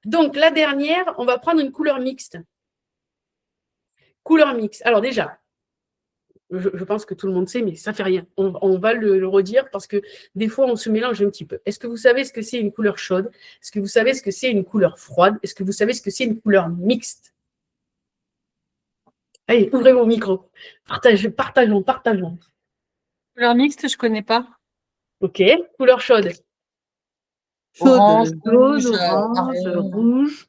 Donc, la dernière, on va prendre une couleur mixte. Couleur mixte. Alors déjà, je pense que tout le monde sait, mais ça ne fait rien. On va le redire parce que des fois, on se mélange un petit peu. Est-ce que vous savez ce que c'est une couleur chaude? Est-ce que vous savez ce que c'est une couleur froide? Est-ce que vous savez ce que c'est une couleur mixte? Allez, ouvrez vos micros. Partageons. Couleur mixte, je ne connais pas. OK. Couleur chaude. Orange, Jaune, rouge, orange, rouge.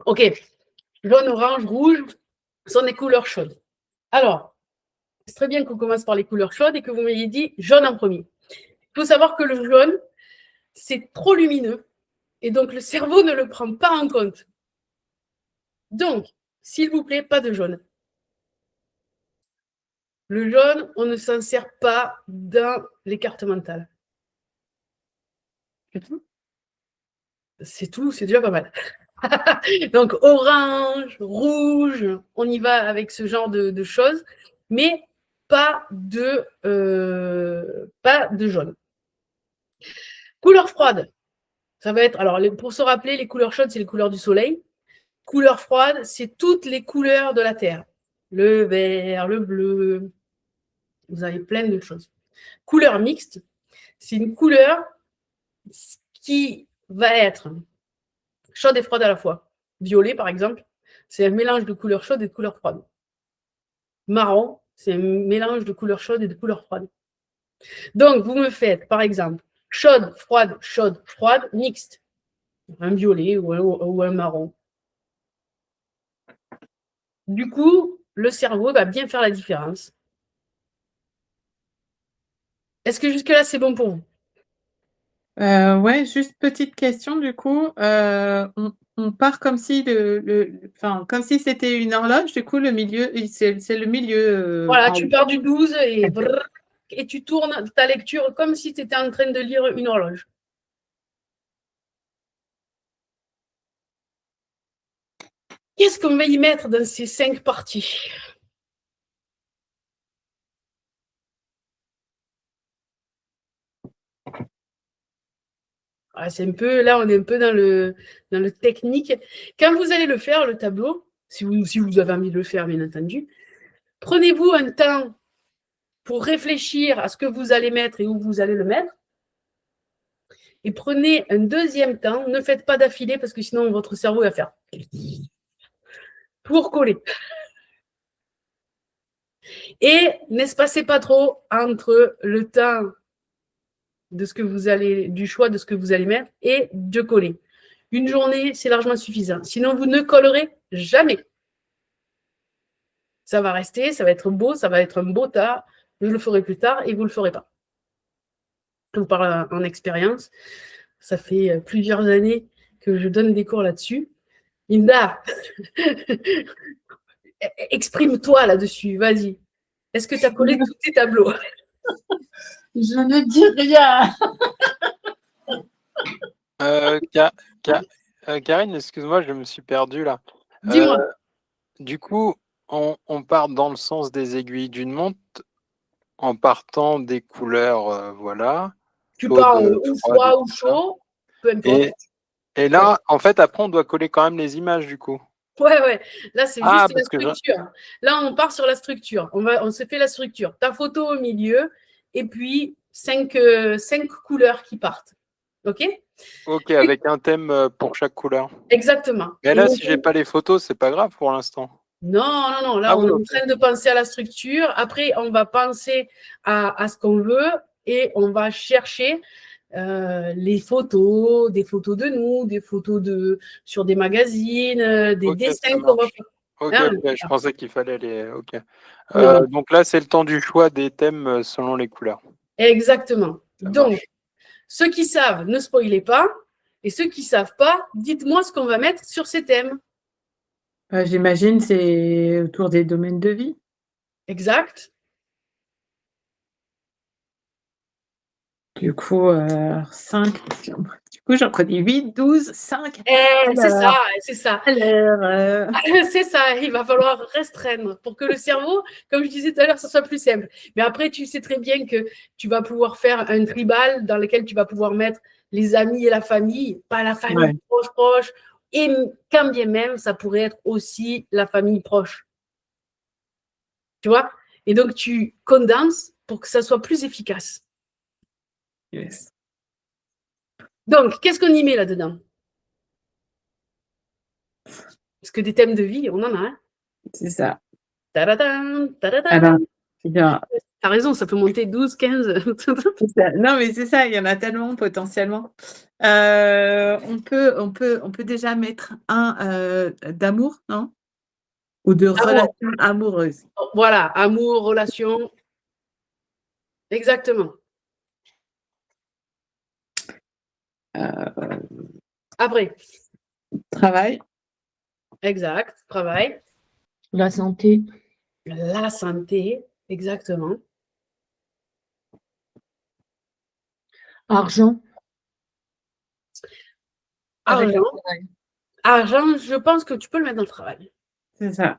OK. Jaune, orange, rouge sont des couleurs chaudes. Alors, c'est très bien qu'on commence par les couleurs chaudes et que vous m'ayez dit jaune en premier. Il faut savoir que le jaune, c'est trop lumineux et donc le cerveau ne le prend pas en compte. Donc, s'il vous plaît, pas de jaune. Le jaune, on ne s'en sert pas dans les cartes mentales. C'est tout. C'est tout, c'est déjà pas mal. Donc, orange, rouge, on y va avec ce genre de choses, mais pas de jaune. Couleur froide, ça va être, alors pour se rappeler, les couleurs chaudes, c'est les couleurs du soleil. Couleur froide, c'est toutes les couleurs de la Terre. Le vert, le bleu, vous avez plein de choses. Couleur mixte, c'est une couleur qui va être chaude et froide à la fois. Violet, par exemple, c'est un mélange de couleurs chaudes et de couleurs froides. Marron, c'est un mélange de couleurs chaudes et de couleurs froides. Donc, vous me faites, par exemple, chaude, froide, mixte. Un violet ou un marron. Du coup, le cerveau va bien faire la différence. Est-ce que jusque-là, c'est bon pour vous? Ouais, juste petite question du coup. On part comme si comme si c'était une horloge. Du coup, le milieu, c'est le milieu. Voilà, en tu haut. pars du 12 et tu tournes ta lecture comme si tu étais en train de lire une horloge. Qu'est-ce qu'on va y mettre dans ces 5 parties? C'est un peu, là, on est un peu dans le technique. Quand vous allez le faire, le tableau, si vous avez envie de le faire, bien entendu, prenez-vous un temps pour réfléchir à ce que vous allez mettre et où vous allez le mettre. Et prenez un deuxième temps, ne faites pas d'affilée parce que sinon votre cerveau va faire pour coller. Et n'espacez pas trop entre le temps de ce que vous allez, du choix de ce que vous allez mettre et de coller. Une journée, c'est largement suffisant. Sinon, vous ne collerez jamais. Ça va rester, ça va être beau, ça va être un beau tas. Je le ferai plus tard et vous ne le ferez pas. Je vous parle en expérience. Ça fait plusieurs années que je donne des cours là-dessus. Linda, exprime-toi là-dessus, vas-y. Est-ce que tu as collé tous tes tableaux? Je ne dis rien. Karine, excuse-moi, je me suis perdu là. Dis-moi. Du coup, on part dans le sens des aiguilles d'une montre en partant des couleurs, voilà. Tu chaudes, pars ou froides et froid ou tout ça. chaud, peu importe. Et là, en fait, après, on doit coller quand même les images du coup. Ouais. Là, c'est juste la parce que structure. Là, on part sur la structure. On se fait la structure. Ta photo au milieu et puis 5 couleurs qui partent. OK? Ok, avec un thème pour chaque couleur. Exactement. Mais là, si j'ai pas les photos, c'est pas grave pour l'instant. Non. Là, Ah on oui, est en ok. train de penser à la structure. Après, on va penser à ce qu'on veut et on va chercher les photos, des photos de nous, des photos sur des magazines, des Ok, ça dessins qu'on va marche. faire. Ok, Hein, je pensais qu'il fallait les. Ok. non. Donc là, c'est le temps du choix des thèmes selon les couleurs. Exactement. Ça Donc, marche. ceux qui savent, ne spoilez pas. Et ceux qui ne savent pas, dites-moi ce qu'on va mettre sur ces thèmes. J'imagine c'est autour des domaines de vie. Exact. Du coup, 5. Du coup, j'en connais 8, 12, 5. C'est ça. Alors, C'est ça, il va falloir restreindre pour que le cerveau, comme je disais tout à l'heure, ça soit plus simple. Mais après, tu sais très bien que tu vas pouvoir faire un tribal dans lequel tu vas pouvoir mettre les amis et la famille, pas la famille proche, et quand bien même, ça pourrait être aussi la famille proche. Tu vois? Et donc, tu condenses pour que ça soit plus efficace. yes. Donc, qu'est-ce qu'on y met là-dedans? Parce que des thèmes de vie, on en a. Hein. C'est ça. Tadadam, tadadam. Alors, bien. T'as raison, ça peut monter 12, 15. Non, mais c'est ça, il y en a tellement potentiellement. On peut déjà mettre un d'amour, non? Ou de relation amoureuse. Voilà, amour, relation. Exactement. Après, Travail. exact, travail. La santé. La santé, exactement. Argent. Avec le Argent. travail. Argent, je pense que tu peux le mettre dans le travail. C'est ça.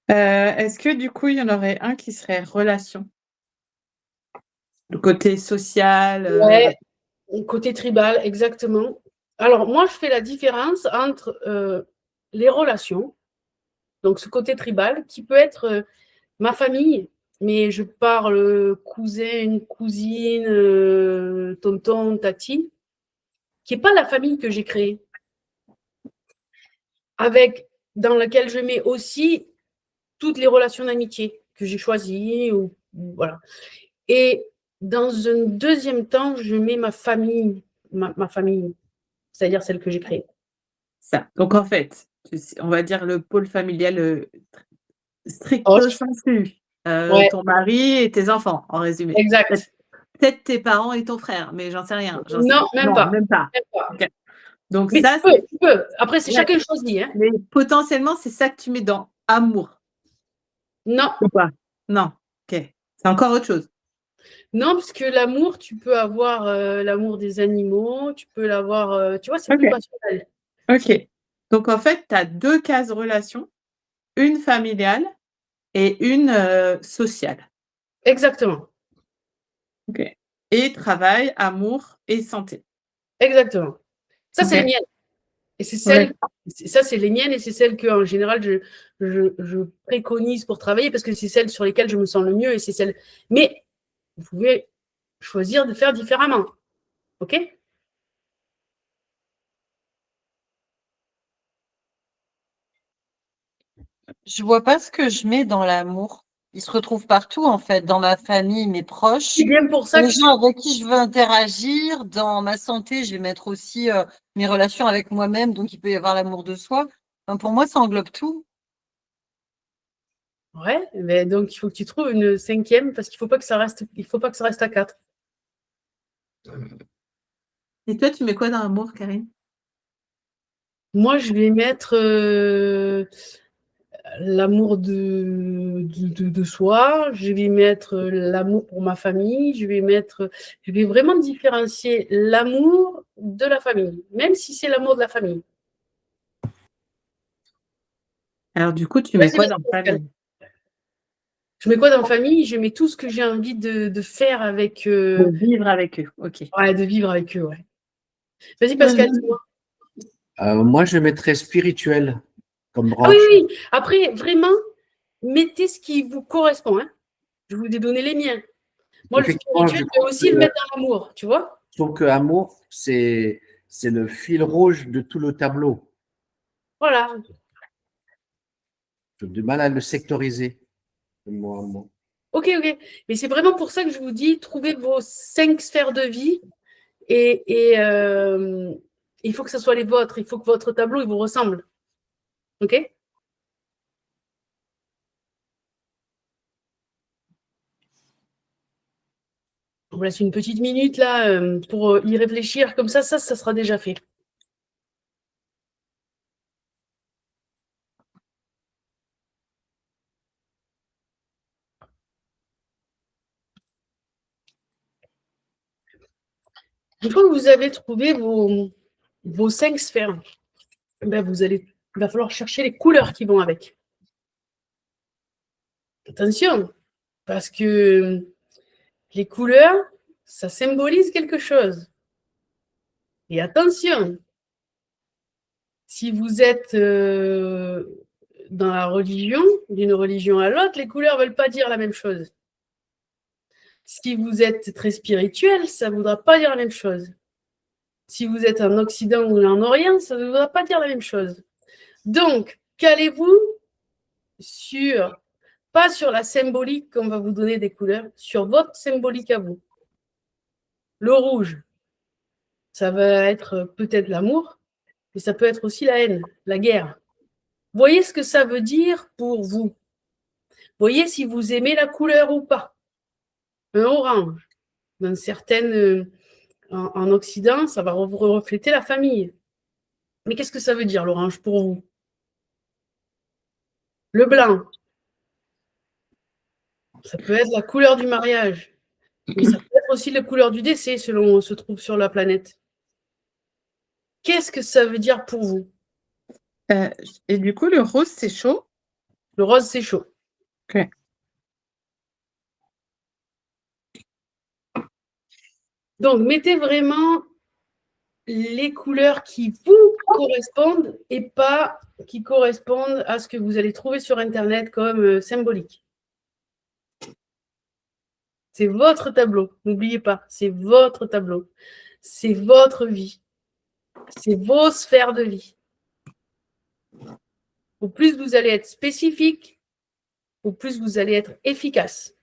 Est-ce que du coup, il y en aurait un qui serait relation? Le côté social, Ouais, côté tribal, exactement. Alors, moi, je fais la différence entre les relations, donc ce côté tribal, qui peut être ma famille, mais je parle cousin, cousine, tonton, tati, qui n'est pas la famille que j'ai créée, dans laquelle je mets aussi toutes les relations d'amitié que j'ai choisies. Voilà. Et dans un deuxième temps, je mets ma famille, ma famille, c'est-à-dire celle que j'ai créée. ça. Donc en fait, on va dire le pôle familial stricto Proche. sensu. Ouais, Ton mari et tes enfants, en résumé. exact. Peut-être tes parents et ton frère, mais j'en sais rien. Non, même Non, pas. même pas. Même pas. Ok. Donc Mais ça, tu peux. Après, c'est Ouais. chacun choisit. Hein. mais potentiellement, c'est ça que tu mets dans amour. Non, Ou pas? Non. Ok. C'est encore autre chose. non, parce que l'amour, tu peux avoir l'amour des animaux, tu peux l'avoir, tu vois, c'est plus Ok. passionnel. Ok. Donc en fait, tu as 2 cases relations, une familiale et une sociale. Exactement, Ok. Et travail, amour et santé. exactement. Ça, c'est Ok. les miennes. Et c'est Ouais. ça, c'est les miennes et c'est celles que, en général, je préconise pour travailler parce que c'est celles sur lesquelles je me sens le mieux et c'est celles. Mais vous pouvez choisir de faire différemment. OK? Je vois pas ce que je mets dans l'amour. Il se retrouve partout, en fait, dans ma famille, mes proches, C'est bien pour ça les que gens avec qui je veux interagir. Dans ma santé, je vais mettre aussi mes relations avec moi-même, donc il peut y avoir l'amour de soi. Enfin, pour moi, ça englobe tout. ouais, mais donc il faut que tu trouves une cinquième parce qu'il faut pas que ça reste, il faut pas que ça reste à 4. Et toi, tu mets quoi dans amour, Karine? Moi, je vais mettre l'amour de soi, je vais mettre l'amour pour ma famille, je vais vraiment différencier l'amour de la famille, même si c'est l'amour de la famille. Alors du coup, tu mets quoi dans famille? Je mets quoi dans la famille? Je mets tout ce que j'ai envie de faire avec, De vivre avec eux. Ok. ouais, de vivre avec eux. Ouais. Vas-y, Pascal, dis-moi. Moi, je mettrais spirituel comme Ah oui, branche. oui. Après, vraiment, mettez ce qui vous correspond. Hein. Je vous ai donné les miens. Moi, le Effectivement, spirituel, je vais aussi le mettre dans l'amour, tu vois? je trouve que amour, c'est le fil rouge de tout le tableau. Voilà. J'ai du mal à le sectoriser. Moi. Ok, ok. Mais c'est vraiment pour ça que je vous dis, trouvez vos 5 sphères de vie et il faut que ce soit les vôtres. Il faut que votre tableau il vous ressemble. Ok? On vous laisse une petite minute là pour y réfléchir. Comme ça sera déjà fait. Une fois que vous avez trouvé vos 5 sphères, ben il va falloir chercher les couleurs qui vont avec. Attention, parce que les couleurs, ça symbolise quelque chose. Et attention, si vous êtes dans la religion, d'une religion à l'autre, les couleurs ne veulent pas dire la même chose. Si vous êtes très spirituel, ça ne voudra pas dire la même chose. Si vous êtes en Occident ou en Orient, ça ne voudra pas dire la même chose. Donc, calez-vous pas sur la symbolique qu'on va vous donner des couleurs, sur votre symbolique à vous. Le rouge, ça va être peut-être l'amour, mais ça peut être aussi la haine, la guerre. Voyez ce que ça veut dire pour vous. Voyez si vous aimez la couleur ou pas. Un orange, en Occident, ça va refléter la famille. Mais qu'est-ce que ça veut dire, l'orange, pour vous? Le blanc, ça peut être la couleur du mariage, mais ça peut être aussi la couleur du décès, selon où on se trouve sur la planète. Qu'est-ce que ça veut dire pour vous? Et du coup, le rose, c'est chaud. Le rose, c'est chaud. Ok. Donc, mettez vraiment les couleurs qui vous correspondent et pas qui correspondent à ce que vous allez trouver sur Internet comme symbolique. C'est votre tableau, n'oubliez pas, c'est votre tableau. C'est votre vie. C'est vos sphères de vie. Au plus vous allez être spécifique, au plus vous allez être efficace.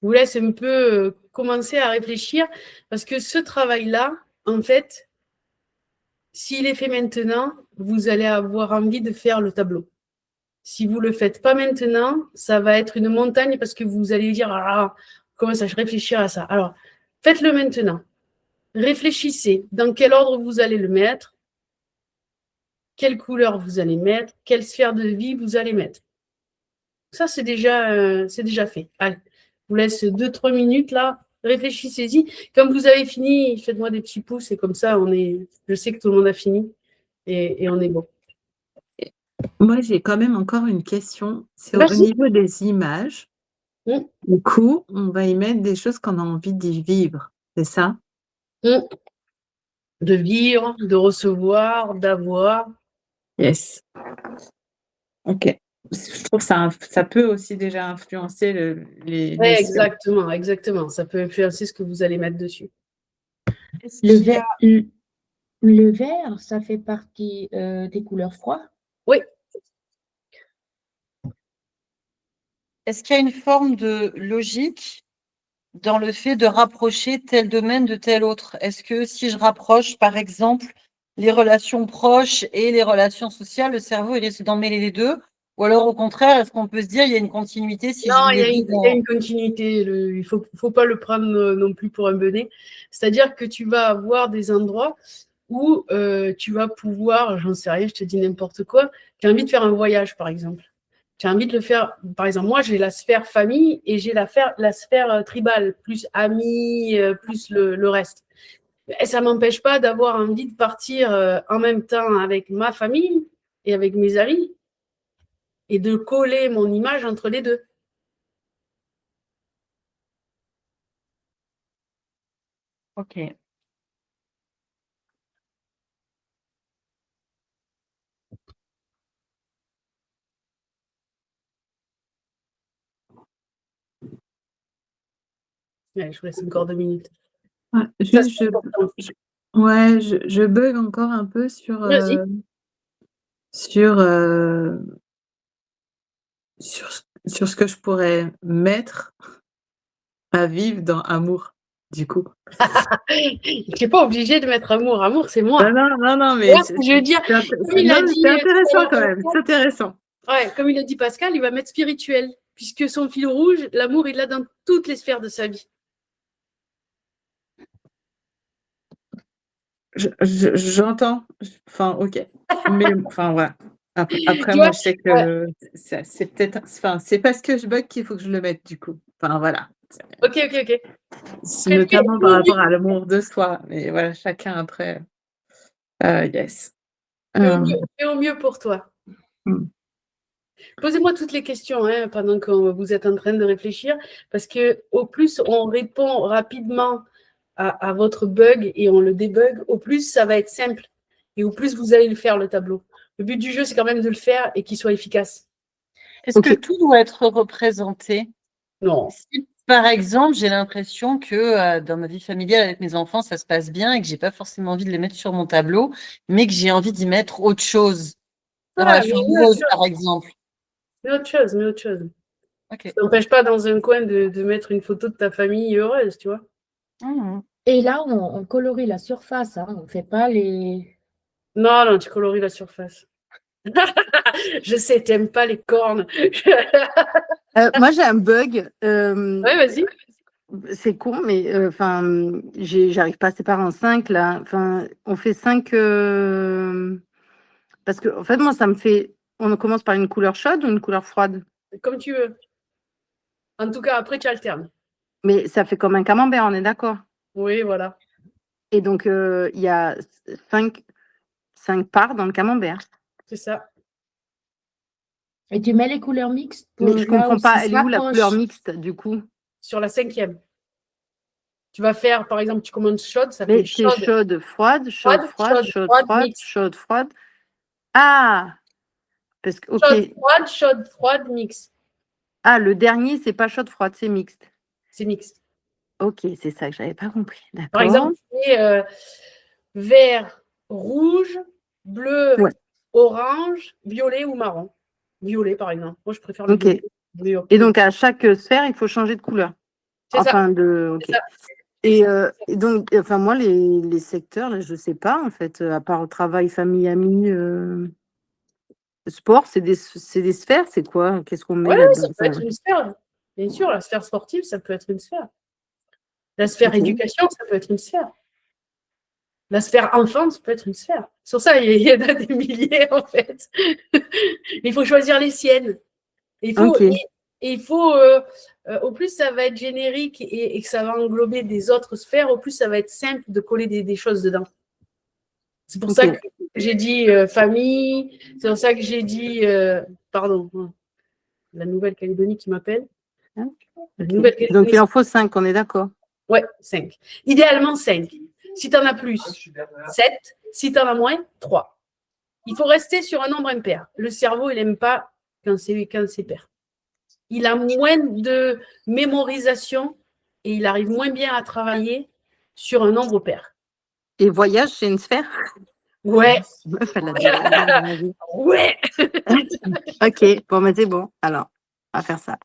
Je vous laisse un peu commencer à réfléchir parce que ce travail-là, en fait, s'il est fait maintenant, vous allez avoir envie de faire le tableau. Si vous ne le faites pas maintenant, ça va être une montagne parce que vous allez dire ah, comment ça, je réfléchir à ça. Alors, faites-le maintenant. Réfléchissez dans quel ordre vous allez le mettre, quelle couleur vous allez mettre, quelle sphère de vie vous allez mettre. Ça, c'est déjà fait. Allez, je vous laisse 2-3 minutes là. Réfléchissez-y. Comme vous avez fini, faites-moi des petits pouces et comme ça, je sais que tout le monde a fini et on est bon. Moi, j'ai quand même encore une question. C'est au Merci. niveau des images. Mm. Du coup, on va y mettre des choses qu'on a envie d'y vivre. C'est ça? De vivre, de recevoir, d'avoir. Yes. Ok. Je trouve que ça peut aussi déjà influencer les Ouais, exactement. Ça peut influencer ce que vous allez mettre dessus. Le vert, ça fait partie des couleurs froides. Oui. Est-ce qu'il y a une forme de logique dans le fait de rapprocher tel domaine de tel autre? Est-ce que si je rapproche, par exemple, les relations proches et les relations sociales, le cerveau il risque d'emmêler les deux? Ou alors au contraire, est-ce qu'on peut se dire il y a une continuité si je Non, mets il y a une continuité. Il faut pas le prendre non plus pour un benet. C'est-à-dire que tu vas avoir des endroits où tu vas pouvoir, j'en sais rien, je te dis n'importe quoi, tu as envie de faire un voyage, par exemple. Tu as envie de le faire, par exemple, moi, j'ai la sphère famille et j'ai la sphère tribale, plus amis, plus le reste. Et ça ne m'empêche pas d'avoir envie de partir en même temps avec ma famille et avec mes amis et de coller mon image entre les deux. Ok. Ouais, je vous laisse encore 2 minutes. Ouais, Ça, juste, c'est important. je bug encore un peu sur, Vas-y. sur, sur ce que je pourrais mettre à vivre dans amour, du coup. Je n'es pas obligée de mettre amour. Amour, c'est moi. Non, mais Voilà ce que je veux dire. Comme il a dit, c'est intéressant quand même, c'est intéressant. Ouais, comme il a dit Pascal, il va mettre spirituel, puisque son fil rouge, l'amour, il l'a dans toutes les sphères de sa vie. J'entends, enfin, ok. Mais, enfin, voilà. Après, Tu moi, vois, je sais que c'est peut-être, enfin, c'est parce que je bug qu'il faut que je le mette, du coup. Enfin, voilà. Ok. C'est notamment par rapport à l'amour de soi. Mais voilà, chacun après. Yes. Fais au mieux pour toi. Posez-moi toutes les questions pendant que vous êtes en train de réfléchir, parce que au plus on répond rapidement à votre bug et on le débug, au plus ça va être simple et au plus vous allez le faire, le tableau. Le but du jeu, c'est quand même de le faire et qu'il soit efficace. Est-ce que tout doit être représenté? Non. Si, par exemple, j'ai l'impression que dans ma vie familiale avec mes enfants, ça se passe bien et que j'ai pas forcément envie de les mettre sur mon tableau, mais que j'ai envie d'y mettre autre chose. La relation amoureuse, par exemple. Mais autre chose. Ok. Ça n'empêche pas dans un coin de mettre une photo de ta famille heureuse, tu vois. Et là, on colorie la surface, hein, on ne fait pas les… Non, tu colories la surface. Je sais, tu n'aimes pas les cornes. Moi, j'ai un bug. Ouais, vas-y. c'est con, mais enfin, j'arrive pas à séparer en 5 là. Enfin, on fait 5 parce que en fait, moi, ça me fait. On commence par une couleur chaude ou une couleur froide? Comme tu veux. En tout cas, après, tu alternes. Mais ça fait comme un camembert, on est d'accord. Oui, voilà. Et donc, il y a 5 parts dans le camembert. C'est ça. Et tu mets les couleurs mixtes pour Mais je là comprends où pas, ça se elle est où la couleur rapproche. mixte du coup? Sur la 5e. Tu vas faire, par exemple, tu commandes chaude, ça Mais fait c'est chaude, chaude, froide, chaude, froide, chaude, froide, froide, mixte. chaude, froide. Ah! Parce que, ok. Chaude, froide, mixte. Ah, le dernier, c'est pas chaude, froide, c'est mixte. C'est mixte. Ok, c'est ça que j'avais pas compris. Par D'accord. exemple, c'est vert, rouge, bleu, Ouais. orange, violet ou marron. Violet, par exemple. Moi, je préfère le Ok. violet. Et donc, à chaque sphère, il faut changer de couleur. C'est ça. Enfin, ok. C'est ça. Et donc, enfin, moi, les secteurs, là, je sais pas, en fait, à part travail, famille, amis, sport, c'est des sphères, c'est quoi? Qu'est-ce qu'on met Ouais, là-dedans? ça peut être une sphère. Bien sûr, la sphère sportive, ça peut être une sphère. La sphère Ok. éducation, ça peut être une sphère. La sphère enfant, ça peut être une sphère. Sur ça, il y en a des milliers, en fait. Il faut choisir les siennes. Il faut, Ok. il faut au plus ça va être générique et que ça va englober des autres sphères, au plus ça va être simple de coller des choses dedans. C'est pour Ok. ça que j'ai dit famille, c'est pour ça que j'ai dit, pardon, la Nouvelle-Calédonie qui m'appelle. Hein? La Ok. Nouvelle-Calédonie, Donc, il en faut 5, on est d'accord. ouais, 5. Idéalement 5. Si tu en as plus, 7. Si tu en as moins, 3. Il faut rester sur un nombre impair. Le cerveau, il n'aime pas quand c'est pair. Il a moins de mémorisation et il arrive moins bien à travailler sur un nombre pair. Et voyage, c'est une sphère? Ouais. Meuf, elle a déjà la vie. Ouais. Ok, bon, mais c'est bon. Alors, on va faire ça.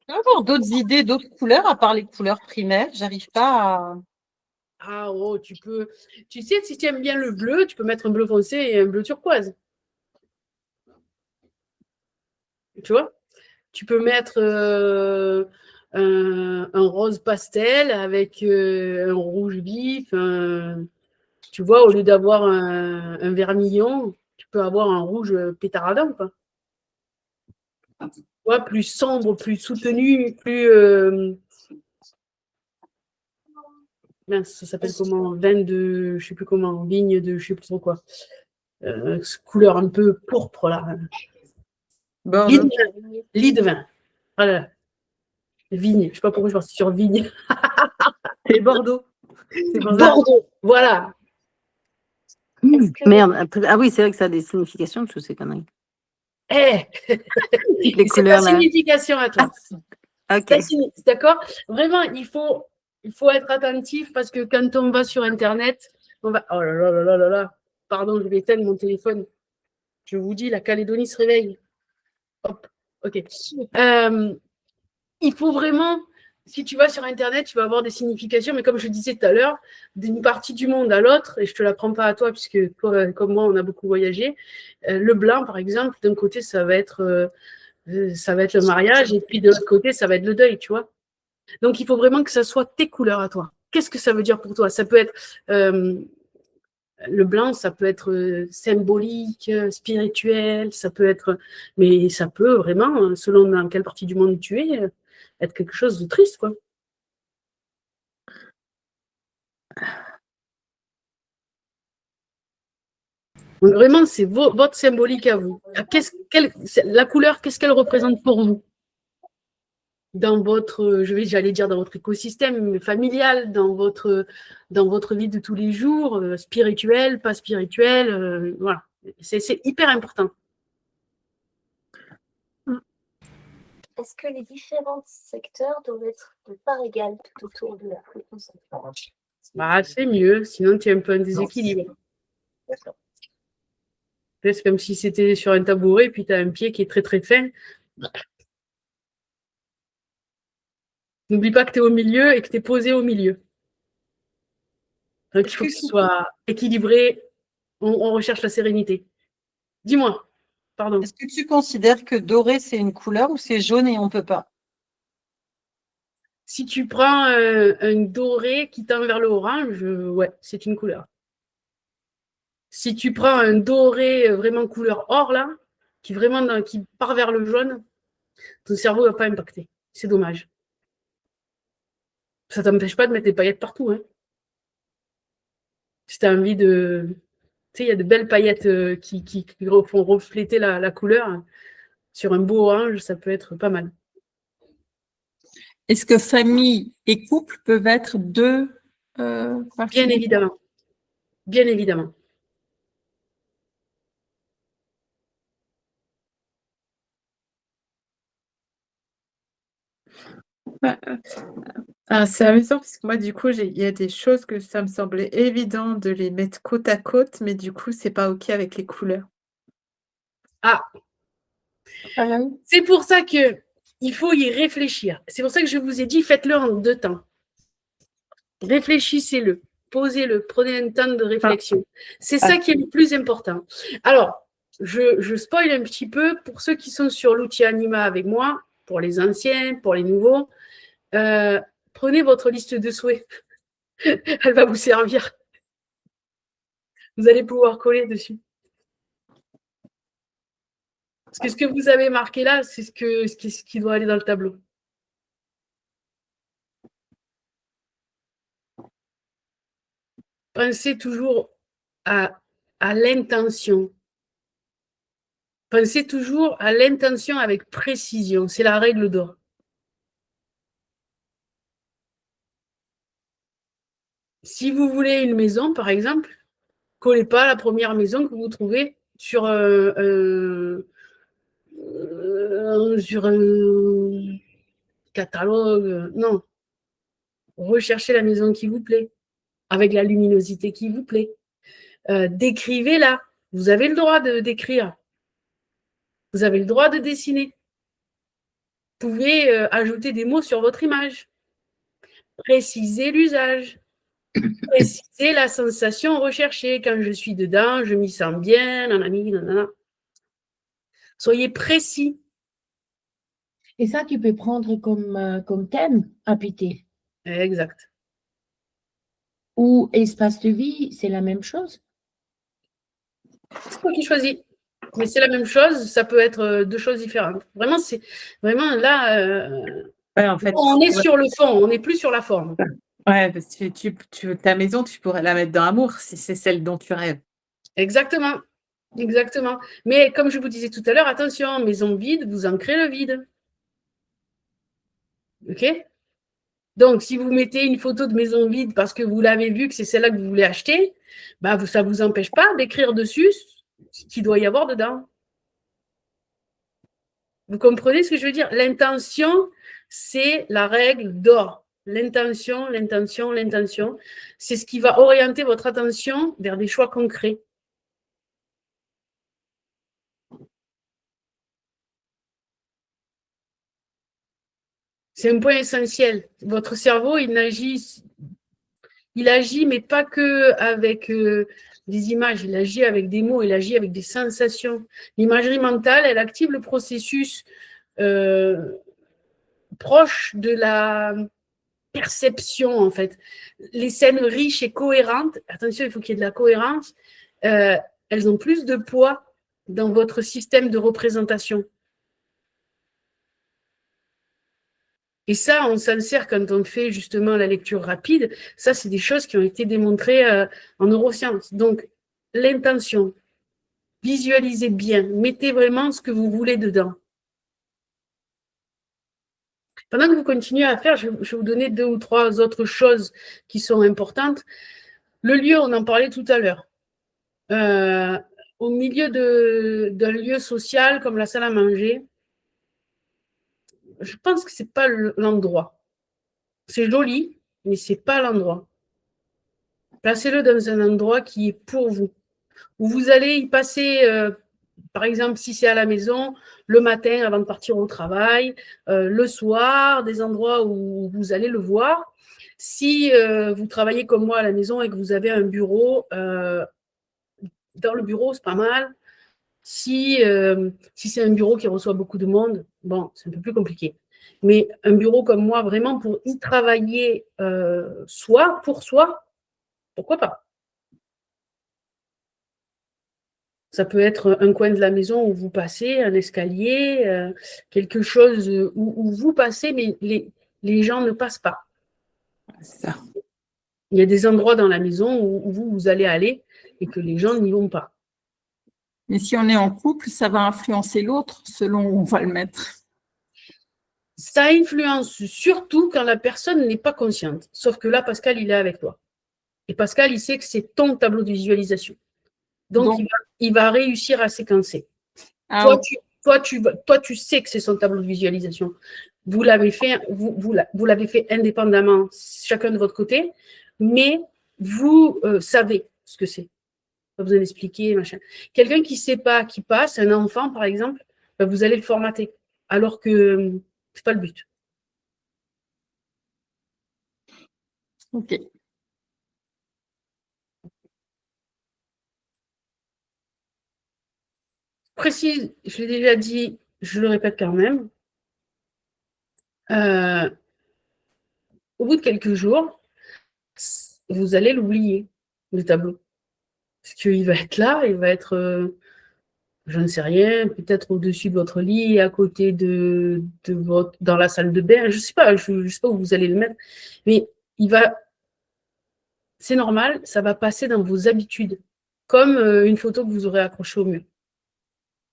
Encore d'autres idées, d'autres couleurs, à part les couleurs primaires. J'arrive pas à. Ah, oh, tu peux. Tu sais, si tu aimes bien le bleu, tu peux mettre un bleu foncé et un bleu turquoise. Tu vois? Tu peux mettre un rose pastel avec un rouge vif. Tu vois, au lieu d'avoir un vermillon, tu peux avoir un rouge pétaradin, quoi. Tu vois, plus sombre, plus soutenu, plus. Mince, ça s'appelle comment? Veine de. Je sais plus comment. Vigne de. Je sais plus trop quoi. Couleur un peu pourpre, là. Bordeaux. Lit de vin. Voilà. Vigne. Je sais pas pourquoi je pense sur vigne. C'est Bordeaux. C'est pour ça. Bordeaux. Voilà. Merde. Ah oui, c'est vrai que ça a des significations, toutes ces conneries. Eh, Les c'est couleurs, ta là. signification à toi. Ok. D'accord? Vraiment, il faut être attentif parce que quand on va sur Internet, on va. Oh là là là là là là. Pardon, je vais éteindre mon téléphone. Je vous dis, la Calédonie se réveille. Hop. Ok. Il faut vraiment, si tu vas sur Internet, tu vas avoir des significations, mais comme je disais tout à l'heure, d'une partie du monde à l'autre, et je ne te l'apprends pas à toi, puisque toi, comme moi, on a beaucoup voyagé. Le blanc, par exemple, d'un côté, ça va être le mariage, et puis de l'autre côté, ça va être le deuil, tu vois. Donc, il faut vraiment que ça soit tes couleurs à toi. Qu'est-ce que ça veut dire pour toi? Ça peut être le blanc, ça peut être symbolique, spirituel, ça peut être, mais ça peut vraiment, selon dans quelle partie du monde tu es, être quelque chose de triste, quoi. Donc, vraiment, c'est votre symbolique à vous. La couleur, qu'est-ce qu'elle représente pour vous? Dans votre, j'allais dire dans votre écosystème familial, dans votre vie de tous les jours, spirituel, pas spirituel, voilà. C'est hyper important. Est-ce que les différents secteurs doivent être de part égale tout autour de la fréquence? Bah, c'est mieux, sinon tu as un peu un déséquilibre. C'est comme si c'était sur un tabouret, puis tu as un pied qui est très très fin. N'oublie pas que tu es au milieu et que tu es posé au milieu. Donc, il faut que ce soit équilibré. On recherche la sérénité. Dis-moi, pardon. Est-ce que tu considères que doré, c'est une couleur ou c'est jaune et on ne peut pas? Si tu prends un doré qui tend vers le orange, ouais, c'est une couleur. Si tu prends un doré vraiment couleur or, là, qui part vers le jaune, ton cerveau ne va pas impacter. C'est dommage. Ça ne t'empêche pas de mettre des paillettes partout. Hein. Si tu as envie de... Tu sais, il y a de belles paillettes qui font refléter la couleur. Sur un beau orange, ça peut être pas mal. Est-ce que famille et couple peuvent être deux parties? Bien évidemment. Bien évidemment. C'est amusant parce que moi, du coup, il y a des choses que ça me semblait évident de les mettre côte à côte, mais du coup, c'est pas OK avec les couleurs. Ah, c'est pour ça qu'il faut y réfléchir. C'est pour ça que je vous ai dit, faites-le en 2 temps. Réfléchissez-le, posez-le, prenez un temps de réflexion. C'est ça qui est le plus important. Alors, je spoil un petit peu pour ceux qui sont sur l'outil Anima avec moi, pour les anciens, pour les nouveaux. Prenez votre liste de souhaits. Elle va vous servir. Vous allez pouvoir coller dessus. Parce que ce que vous avez marqué là, c'est ce qui doit aller dans le tableau. Pensez toujours à l'intention. Pensez toujours à l'intention avec précision. C'est la règle d'or. Si vous voulez une maison, par exemple, collez pas la première maison que vous trouvez sur un catalogue. Non. Recherchez la maison qui vous plaît, avec la luminosité qui vous plaît. Décrivez-la. Vous avez le droit de décrire. Vous avez le droit de dessiner. Vous pouvez ajouter des mots sur votre image. Précisez l'usage. Précisez la sensation recherchée. Quand je suis dedans, je m'y sens bien. Nanani, nanana. Soyez précis. Et ça, tu peux prendre comme thème habité. Exact. Ou espace de vie, c'est la même chose. C'est toi qui choisis. Mais c'est la même chose, ça peut être 2 choses différentes. Vraiment, c'est vraiment là, Ouais, en fait, on est sur le fond, on n'est plus sur la forme. ouais, parce que ta maison, tu pourrais la mettre dans Amour si c'est celle dont tu rêves. Exactement. Exactement. Mais comme je vous disais tout à l'heure, attention, maison vide, vous ancrez le vide. OK? Donc, si vous mettez une photo de maison vide parce que vous l'avez vu que c'est celle-là que vous voulez acheter, bah, ça ne vous empêche pas d'écrire dessus ce qu'il doit y avoir dedans. Vous comprenez ce que je veux dire? L'intention, c'est la règle d'or. L'intention, l'intention, l'intention, c'est ce qui va orienter votre attention vers des choix concrets. C'est un point essentiel. Votre cerveau, il agit, mais pas que avec des images, il agit avec des mots, il agit avec des sensations. L'imagerie mentale, elle active le processus proche de la perception, en fait. Les scènes riches et cohérentes, attention, il faut qu'il y ait de la cohérence, elles ont plus de poids dans votre système de représentation. Et ça, on s'en sert quand on fait justement la lecture rapide. Ça, c'est des choses qui ont été démontrées en neurosciences. Donc, l'intention, visualisez bien, mettez vraiment ce que vous voulez dedans. Pendant que vous continuez à faire, je vais vous donner 2 ou 3 autres choses qui sont importantes. Le lieu, on en parlait tout à l'heure. Au milieu d'un lieu social comme la salle à manger, je pense que ce n'est pas l'endroit. C'est joli, mais ce n'est pas l'endroit. Placez-le dans un endroit qui est pour vous, où vous allez y passer, par exemple, si c'est à la maison, le matin avant de partir au travail, le soir, des endroits où vous allez le voir. Si vous travaillez comme moi à la maison et que vous avez un bureau, dans le bureau, c'est pas mal. Si c'est un bureau qui reçoit beaucoup de monde, bon, c'est un peu plus compliqué. Mais un bureau comme moi, vraiment pour y travailler soi, pour soi, pourquoi pas? Ça peut être un coin de la maison où vous passez, un escalier, quelque chose où vous passez, mais les gens ne passent pas. C'est ça. Il y a des endroits dans la maison où vous allez aller et que les gens n'y vont pas. Mais si on est en couple, ça va influencer l'autre selon où on va le mettre. Ça influence surtout quand la personne n'est pas consciente. Sauf que là, Pascal, il est avec toi. Et Pascal, il sait que c'est ton tableau de visualisation. Donc, il va réussir à séquencer. Ah, Toi, tu sais que c'est son tableau de visualisation. Vous l'avez fait, vous l'avez fait indépendamment, chacun de votre côté, mais vous savez ce que c'est. Pas besoin d'expliquer, machin. Quelqu'un qui ne sait pas, qui passe, un enfant par exemple, ben, vous allez le formater, alors que ce n'est pas le but. ok. Précise, je l'ai déjà dit, je le répète quand même. Au bout de quelques jours, vous allez l'oublier, le tableau. Parce qu'il va être là, il va être, je ne sais rien, peut-être au-dessus de votre lit, à côté de votre, dans la salle de bain, je ne sais pas, je sais pas où vous allez le mettre, mais c'est normal, ça va passer dans vos habitudes, comme une photo que vous aurez accrochée au mur.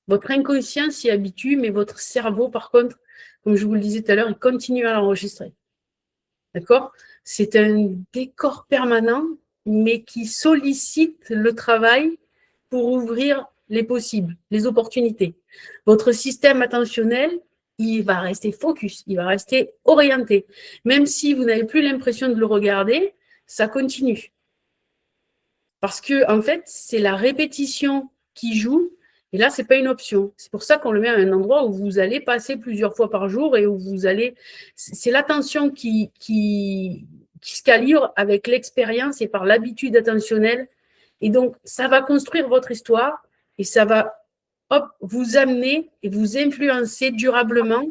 Votre inconscient s'y habitue, mais votre cerveau, par contre, comme je vous le disais tout à l'heure, il continue à l'enregistrer. D'accord? C'est un décor permanent, mais qui sollicite le travail pour ouvrir les possibles, les opportunités. Votre système attentionnel, il va rester focus, il va rester orienté. Même si vous n'avez plus l'impression de le regarder, ça continue. Parce que, en fait, c'est la répétition qui joue. Et là, ce n'est pas une option. C'est pour ça qu'on le met à un endroit où vous allez passer plusieurs fois par jour et où vous allez… C'est l'attention qui se calibre avec l'expérience et par l'habitude attentionnelle. Et donc, ça va construire votre histoire et ça va vous amener et vous influencer durablement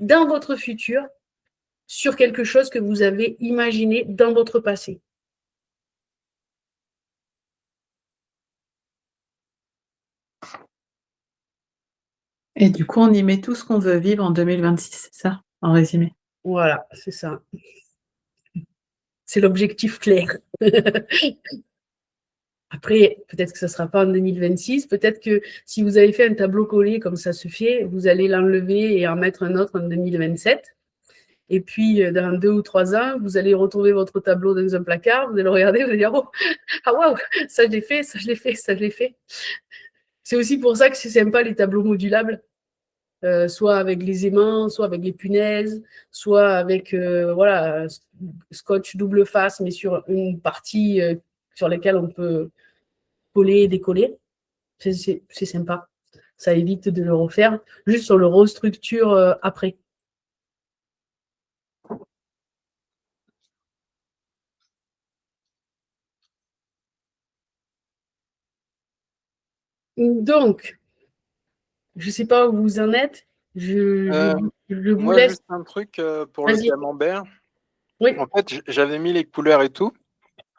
dans votre futur sur quelque chose que vous avez imaginé dans votre passé. Et du coup, on y met tout ce qu'on veut vivre en 2026, c'est ça, en résumé? Voilà, c'est ça. C'est l'objectif clair. Après, peut-être que ce ne sera pas en 2026. Peut-être que si vous avez fait un tableau collé comme ça se fait, vous allez l'enlever et en mettre un autre en 2027. Et puis, dans 2 ou 3 ans, vous allez retrouver votre tableau dans un placard, vous allez le regarder, vous allez dire « Oh, ah waouh, ça je l'ai fait, ça je l'ai fait, ça je l'ai fait ». C'est aussi pour ça que c'est sympa les tableaux modulables, soit avec les aimants, soit avec les punaises, soit avec voilà, scotch double face, mais sur une partie sur laquelle on peut coller et décoller. C'est sympa. Ça évite de le refaire. Juste, on le restructure après. Donc, je ne sais pas où vous en êtes. Je vous Moi, laisse. juste un truc pour le Vas-y. camembert. Oui. En fait, j'avais mis les couleurs et tout.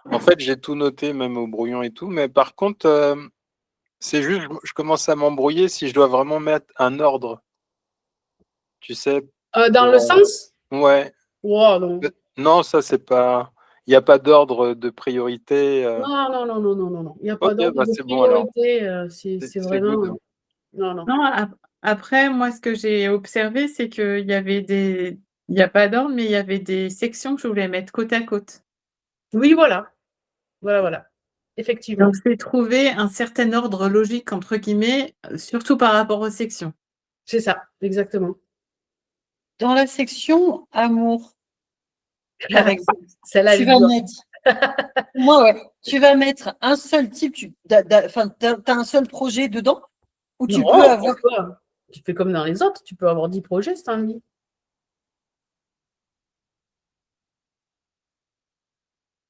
En fait, j'ai tout noté, même au brouillon et tout. Mais par contre, c'est juste, je commence à m'embrouiller si je dois vraiment mettre un ordre. Tu sais. Dans le sens? Ouais. Wow, non. Non, ça, c'est pas. Il n'y a pas d'ordre de priorité. Non. Il n'y a pas Ok, d'ordre bah, de c'est bon alors. priorité. C'est vraiment. good. Non. Non, après, moi, ce que j'ai observé, c'est qu'il y avait des… Il n'y a pas d'ordre, mais il y avait des sections que je voulais mettre côte à côte. Oui, voilà. Voilà. Effectivement. Donc, c'est trouver un certain ordre logique, entre guillemets, surtout par rapport aux sections. C'est ça, exactement. Dans la section amour, par exemple, Celle-là, tu vas mettre… Moi, ouais. Tu vas mettre un seul type, tu as un seul projet dedans, ou tu peux avoir… Tu fais comme dans les autres, tu peux avoir 10 projets si tu as envie.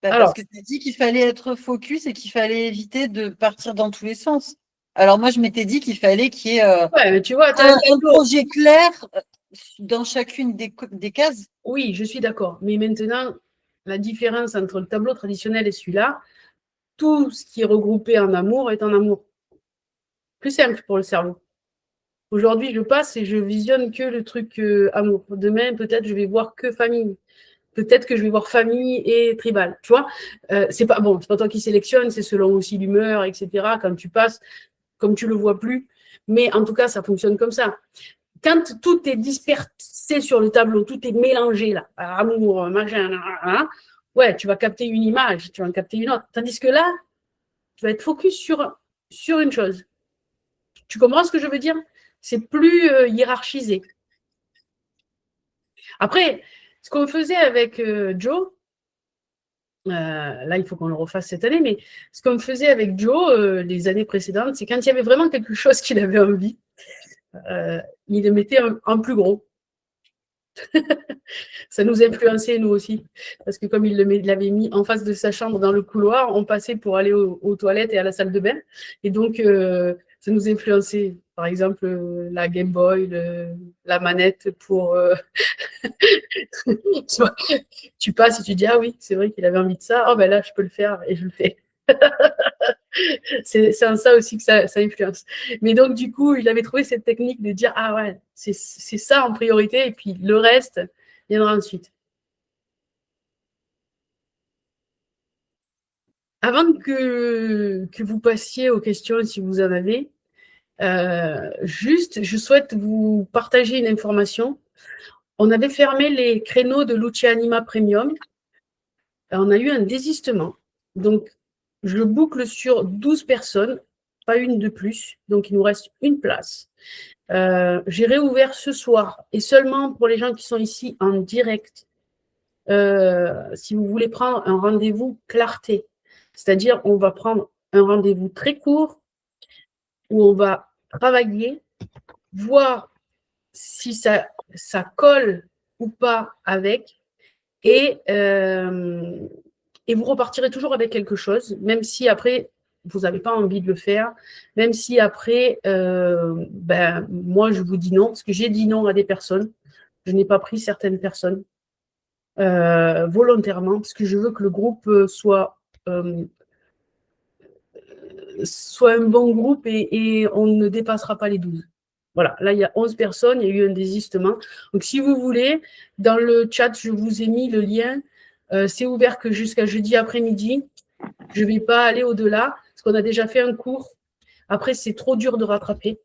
Parce que tu as dit qu'il fallait être focus et qu'il fallait éviter de partir dans tous les sens. Alors moi, je m'étais dit qu'il fallait qu'il y ait ouais, mais tu vois, un projet clair dans chacune des cases? Oui, je suis d'accord. Mais maintenant, la différence entre le tableau traditionnel et celui-là, tout ce qui est regroupé en amour est en amour. Plus simple pour le cerveau. Aujourd'hui, je passe et je visionne que le truc amour. Demain, peut-être, je vais voir que famille. Peut-être que je vais voir famille et tribal. Tu vois, c'est pas toi qui sélectionne, c'est selon aussi l'humeur, etc. Quand tu passes, comme tu le vois plus. Mais en tout cas, ça fonctionne comme ça. Quand tout est dispersé sur le tableau, tout est mélangé là, amour, machin, ouais, tu vas capter une image, tu vas en capter une autre. Tandis que là, tu vas être focus sur une chose. Tu comprends ce que je veux dire? C'est plus hiérarchisé. Après, ce qu'on faisait avec Joe, là, il faut qu'on le refasse cette année, mais ce qu'on faisait avec Joe les années précédentes, c'est quand il y avait vraiment quelque chose qu'il avait envie, il le mettait en plus gros. Ça nous influençait, nous aussi. Parce que comme il l'avait mis en face de sa chambre dans le couloir, on passait pour aller aux toilettes et à la salle de bain. Et donc, ça nous influençait. Par exemple, la Game Boy, la manette pour... tu passes et tu dis, ah oui, c'est vrai qu'il avait envie de ça. Oh ben là, je peux le faire et je le fais. C'est en ça aussi que ça influence. Mais donc, du coup, il avait trouvé cette technique de dire, ah ouais, c'est ça en priorité, et puis le reste viendra ensuite. Avant que vous passiez aux questions, si vous en avez, juste, je souhaite vous partager une information. On avait fermé les créneaux de l'Outil Anima Premium. On a eu un désistement. Donc, je boucle sur 12 personnes, pas une de plus. Donc, il nous reste une place. J'ai réouvert ce soir et seulement pour les gens qui sont ici en direct. Si vous voulez prendre un rendez-vous clarté, c'est-à-dire on va prendre un rendez-vous très court où on va travailler, voir si ça colle ou pas avec, et vous repartirez toujours avec quelque chose, même si après vous n'avez pas envie de le faire, même si après, moi je vous dis non, parce que j'ai dit non à des personnes, je n'ai pas pris certaines personnes volontairement, parce que je veux que le groupe soit un bon groupe et on ne dépassera pas les 12. Voilà, là il y a 11 personnes, il y a eu un désistement. Donc si vous voulez, dans le chat, je vous ai mis le lien. C'est ouvert que jusqu'à jeudi après-midi. Je ne vais pas aller au-delà, parce qu'on a déjà fait un cours. Après, c'est trop dur de rattraper,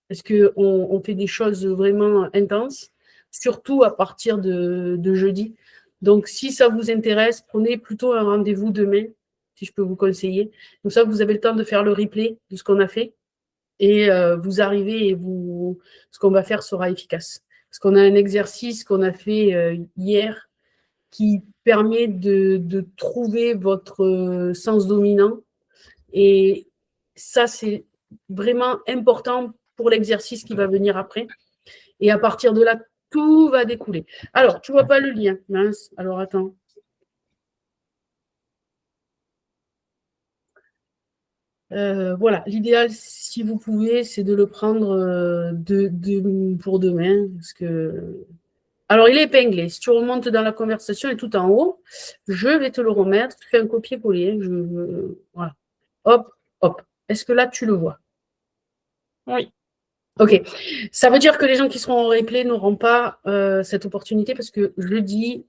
parce qu'on fait des choses vraiment intenses, surtout à partir de jeudi. Donc, si ça vous intéresse, prenez plutôt un rendez-vous demain, si je peux vous conseiller. Comme ça, vous avez le temps de faire le replay de ce qu'on a fait. Et vous arrivez et ce qu'on va faire sera efficace. Parce qu'on a un exercice qu'on a fait hier qui permet de trouver votre sens dominant. Et ça, c'est vraiment important pour l'exercice qui va venir après. Et à partir de là, tout va découler. Alors, tu ne vois pas le lien. Mince. Alors, attends. Voilà, l'idéal, si vous pouvez, c'est de le prendre pour demain. Parce que... Alors, il est épinglé. Si tu remontes dans la conversation et tout en haut, je vais te le remettre. Tu fais un copier-coller. Voilà. Hop, hop. Est-ce que là, tu le vois? Oui. Ok. Ça veut dire que les gens qui seront en replay n'auront pas cette opportunité parce que je dis,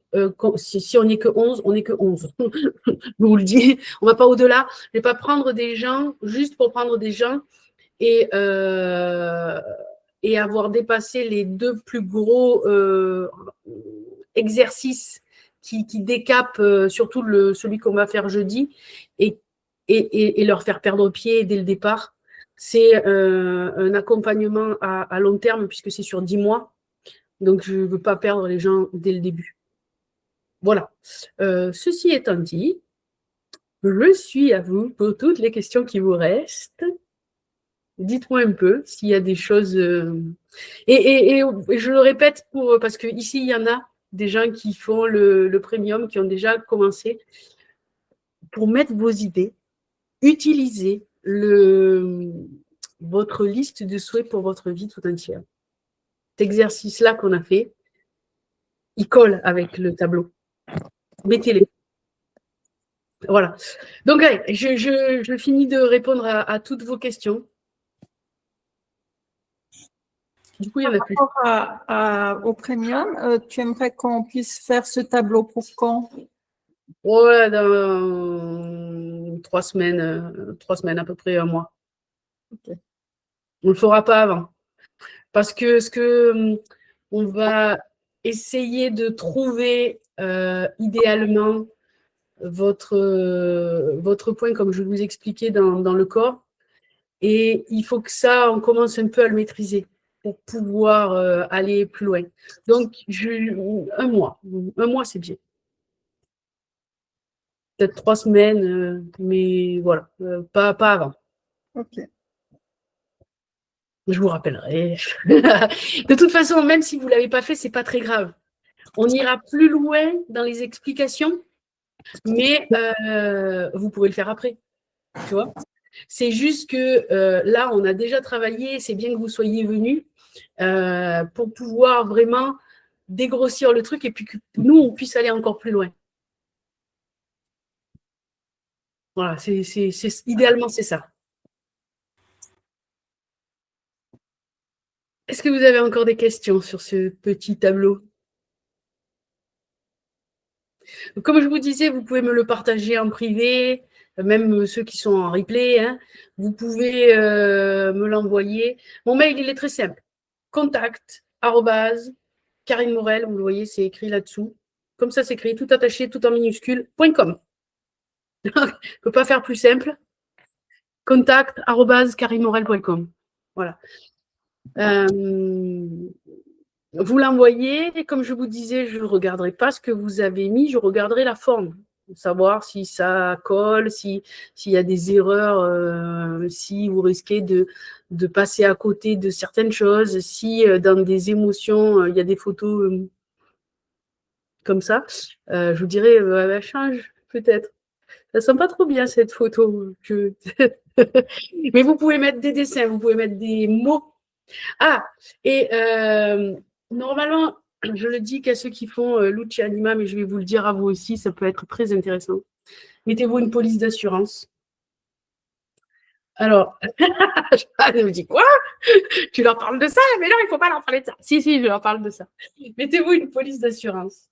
si on n'est que 11, on n'est que 11. Je vous le dis. On ne va pas au-delà. Je ne vais pas prendre des gens juste pour prendre des gens et avoir dépassé les deux plus gros exercices qui décapent, surtout celui qu'on va faire jeudi, et leur faire perdre pied dès le départ. C'est un accompagnement à long terme, puisque c'est sur 10 mois. Donc, je ne veux pas perdre les gens dès le début. Voilà. Ceci étant dit, je suis à vous pour toutes les questions qui vous restent. Dites-moi un peu s'il y a des choses... Et je le répète parce qu'ici, il y en a des gens qui font le premium, qui ont déjà commencé. Pour mettre vos idées, utilisez votre liste de souhaits pour votre vie tout entière. exercice-là qu'on a fait, il colle avec le tableau. Mettez-les. Voilà. Donc, allez, je finis de répondre à toutes vos questions. Du coup, il y en a plus. Par rapport au premium, tu aimerais qu'on puisse faire ce tableau pour quand? Ouais, dans 3 semaines, 3 semaines à peu près, 1 mois. Ok. On ne le fera pas avant. Parce que on va essayer de trouver idéalement votre point, comme je vous expliquais dans le corps. Et il faut que ça, on commence un peu à le maîtriser pour pouvoir aller plus loin. Donc, 1 mois. 1 mois, c'est bien. Peut-être 3 semaines, mais voilà, pas avant. Ok. Je vous rappellerai. De toute façon, même si vous ne l'avez pas fait, ce n'est pas très grave. On ira plus loin dans les explications, mais vous pourrez le faire après. Tu vois ? C'est juste que là, on a déjà travaillé, c'est bien que vous soyez venus pour pouvoir vraiment dégrossir le truc et puis que nous, on puisse aller encore plus loin. Voilà, idéalement, c'est ça. Est-ce que vous avez encore des questions sur ce petit tableau ? Comme je vous disais, vous pouvez me le partager en privé, même ceux qui sont en replay. Hein. Vous pouvez me l'envoyer. Mon mail, il est très simple. contact@Karine Morel, vous le voyez, c'est écrit là-dessous. Comme ça, c'est écrit, tout attaché, tout en minuscule, .com. Je ne peux pas faire plus simple. contact@karinemorel.com. Voilà. Vous l'envoyez, et comme je vous disais, je ne regarderai pas ce que vous avez mis, je regarderai la forme, pour savoir si ça colle, s'il y a des erreurs, si vous risquez de passer à côté de certaines choses, si dans des émotions, il y a des photos comme ça, je vous dirais, change peut-être. Ça ne sent pas trop bien cette photo. Mais vous pouvez mettre des dessins, vous pouvez mettre des mots. Ah, et normalement, je le dis qu'à ceux qui font Luce Anima, mais je vais vous le dire à vous aussi, ça peut être très intéressant. Mettez-vous une police d'assurance. Alors, je me dis quoi? Tu leur parles de ça? Mais non, il ne faut pas leur parler de ça. Si, je leur parle de ça. Mettez-vous une police d'assurance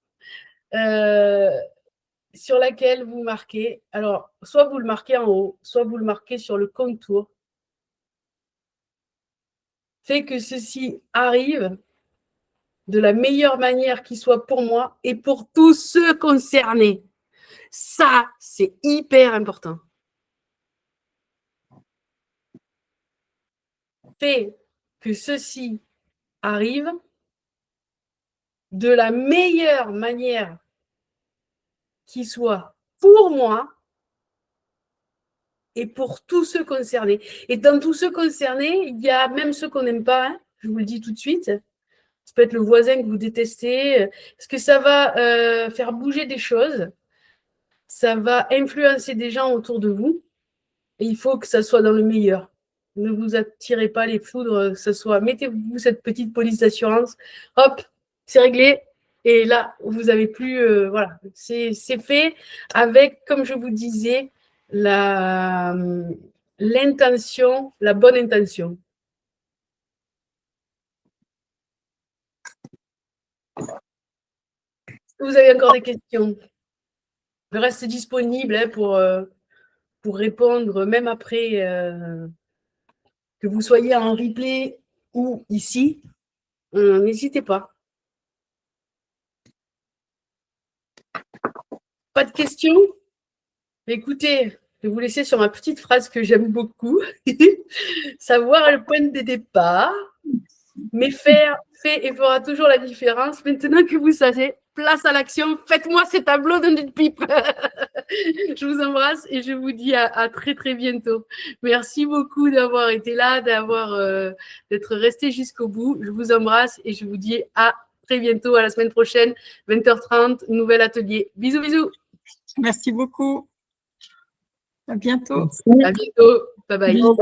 sur laquelle vous marquez. Alors, soit vous le marquez en haut, soit vous le marquez sur le contour. Fait que ceci arrive de la meilleure manière qui soit pour moi et pour tous ceux concernés. Ça, c'est hyper important. Fait que ceci arrive de la meilleure manière qui soit pour moi et pour tous ceux concernés. Et dans tous ceux concernés, il y a même ceux qu'on n'aime pas, hein, je vous le dis tout de suite. Ça peut être le voisin que vous détestez, parce que ça va faire bouger des choses, ça va influencer des gens autour de vous, et il faut que ça soit dans le meilleur. Ne vous attirez pas les foudres, que ce soit, mettez-vous cette petite police d'assurance, hop, c'est réglé, et là, vous n'avez plus, voilà, c'est fait avec, comme je vous disais, l'intention, la bonne intention. Vous avez encore des questions? Je reste disponible hein, pour répondre, même après que vous soyez en replay ou ici. N'hésitez pas. Pas de questions? Écoutez, je vais vous laisser sur ma petite phrase que j'aime beaucoup. Savoir le point de départ, mais faire fait et fera toujours la différence. Maintenant que vous savez, place à l'action, faites-moi ces tableaux de nuit de pipe. Je vous embrasse et je vous dis à très très bientôt. Merci beaucoup d'avoir été là, d'être resté jusqu'au bout. Je vous embrasse et je vous dis à très bientôt, à la semaine prochaine, 20h30, nouvel atelier. Bisous, bisous. Merci beaucoup. À bientôt. À bientôt. Bye bye. Bisous.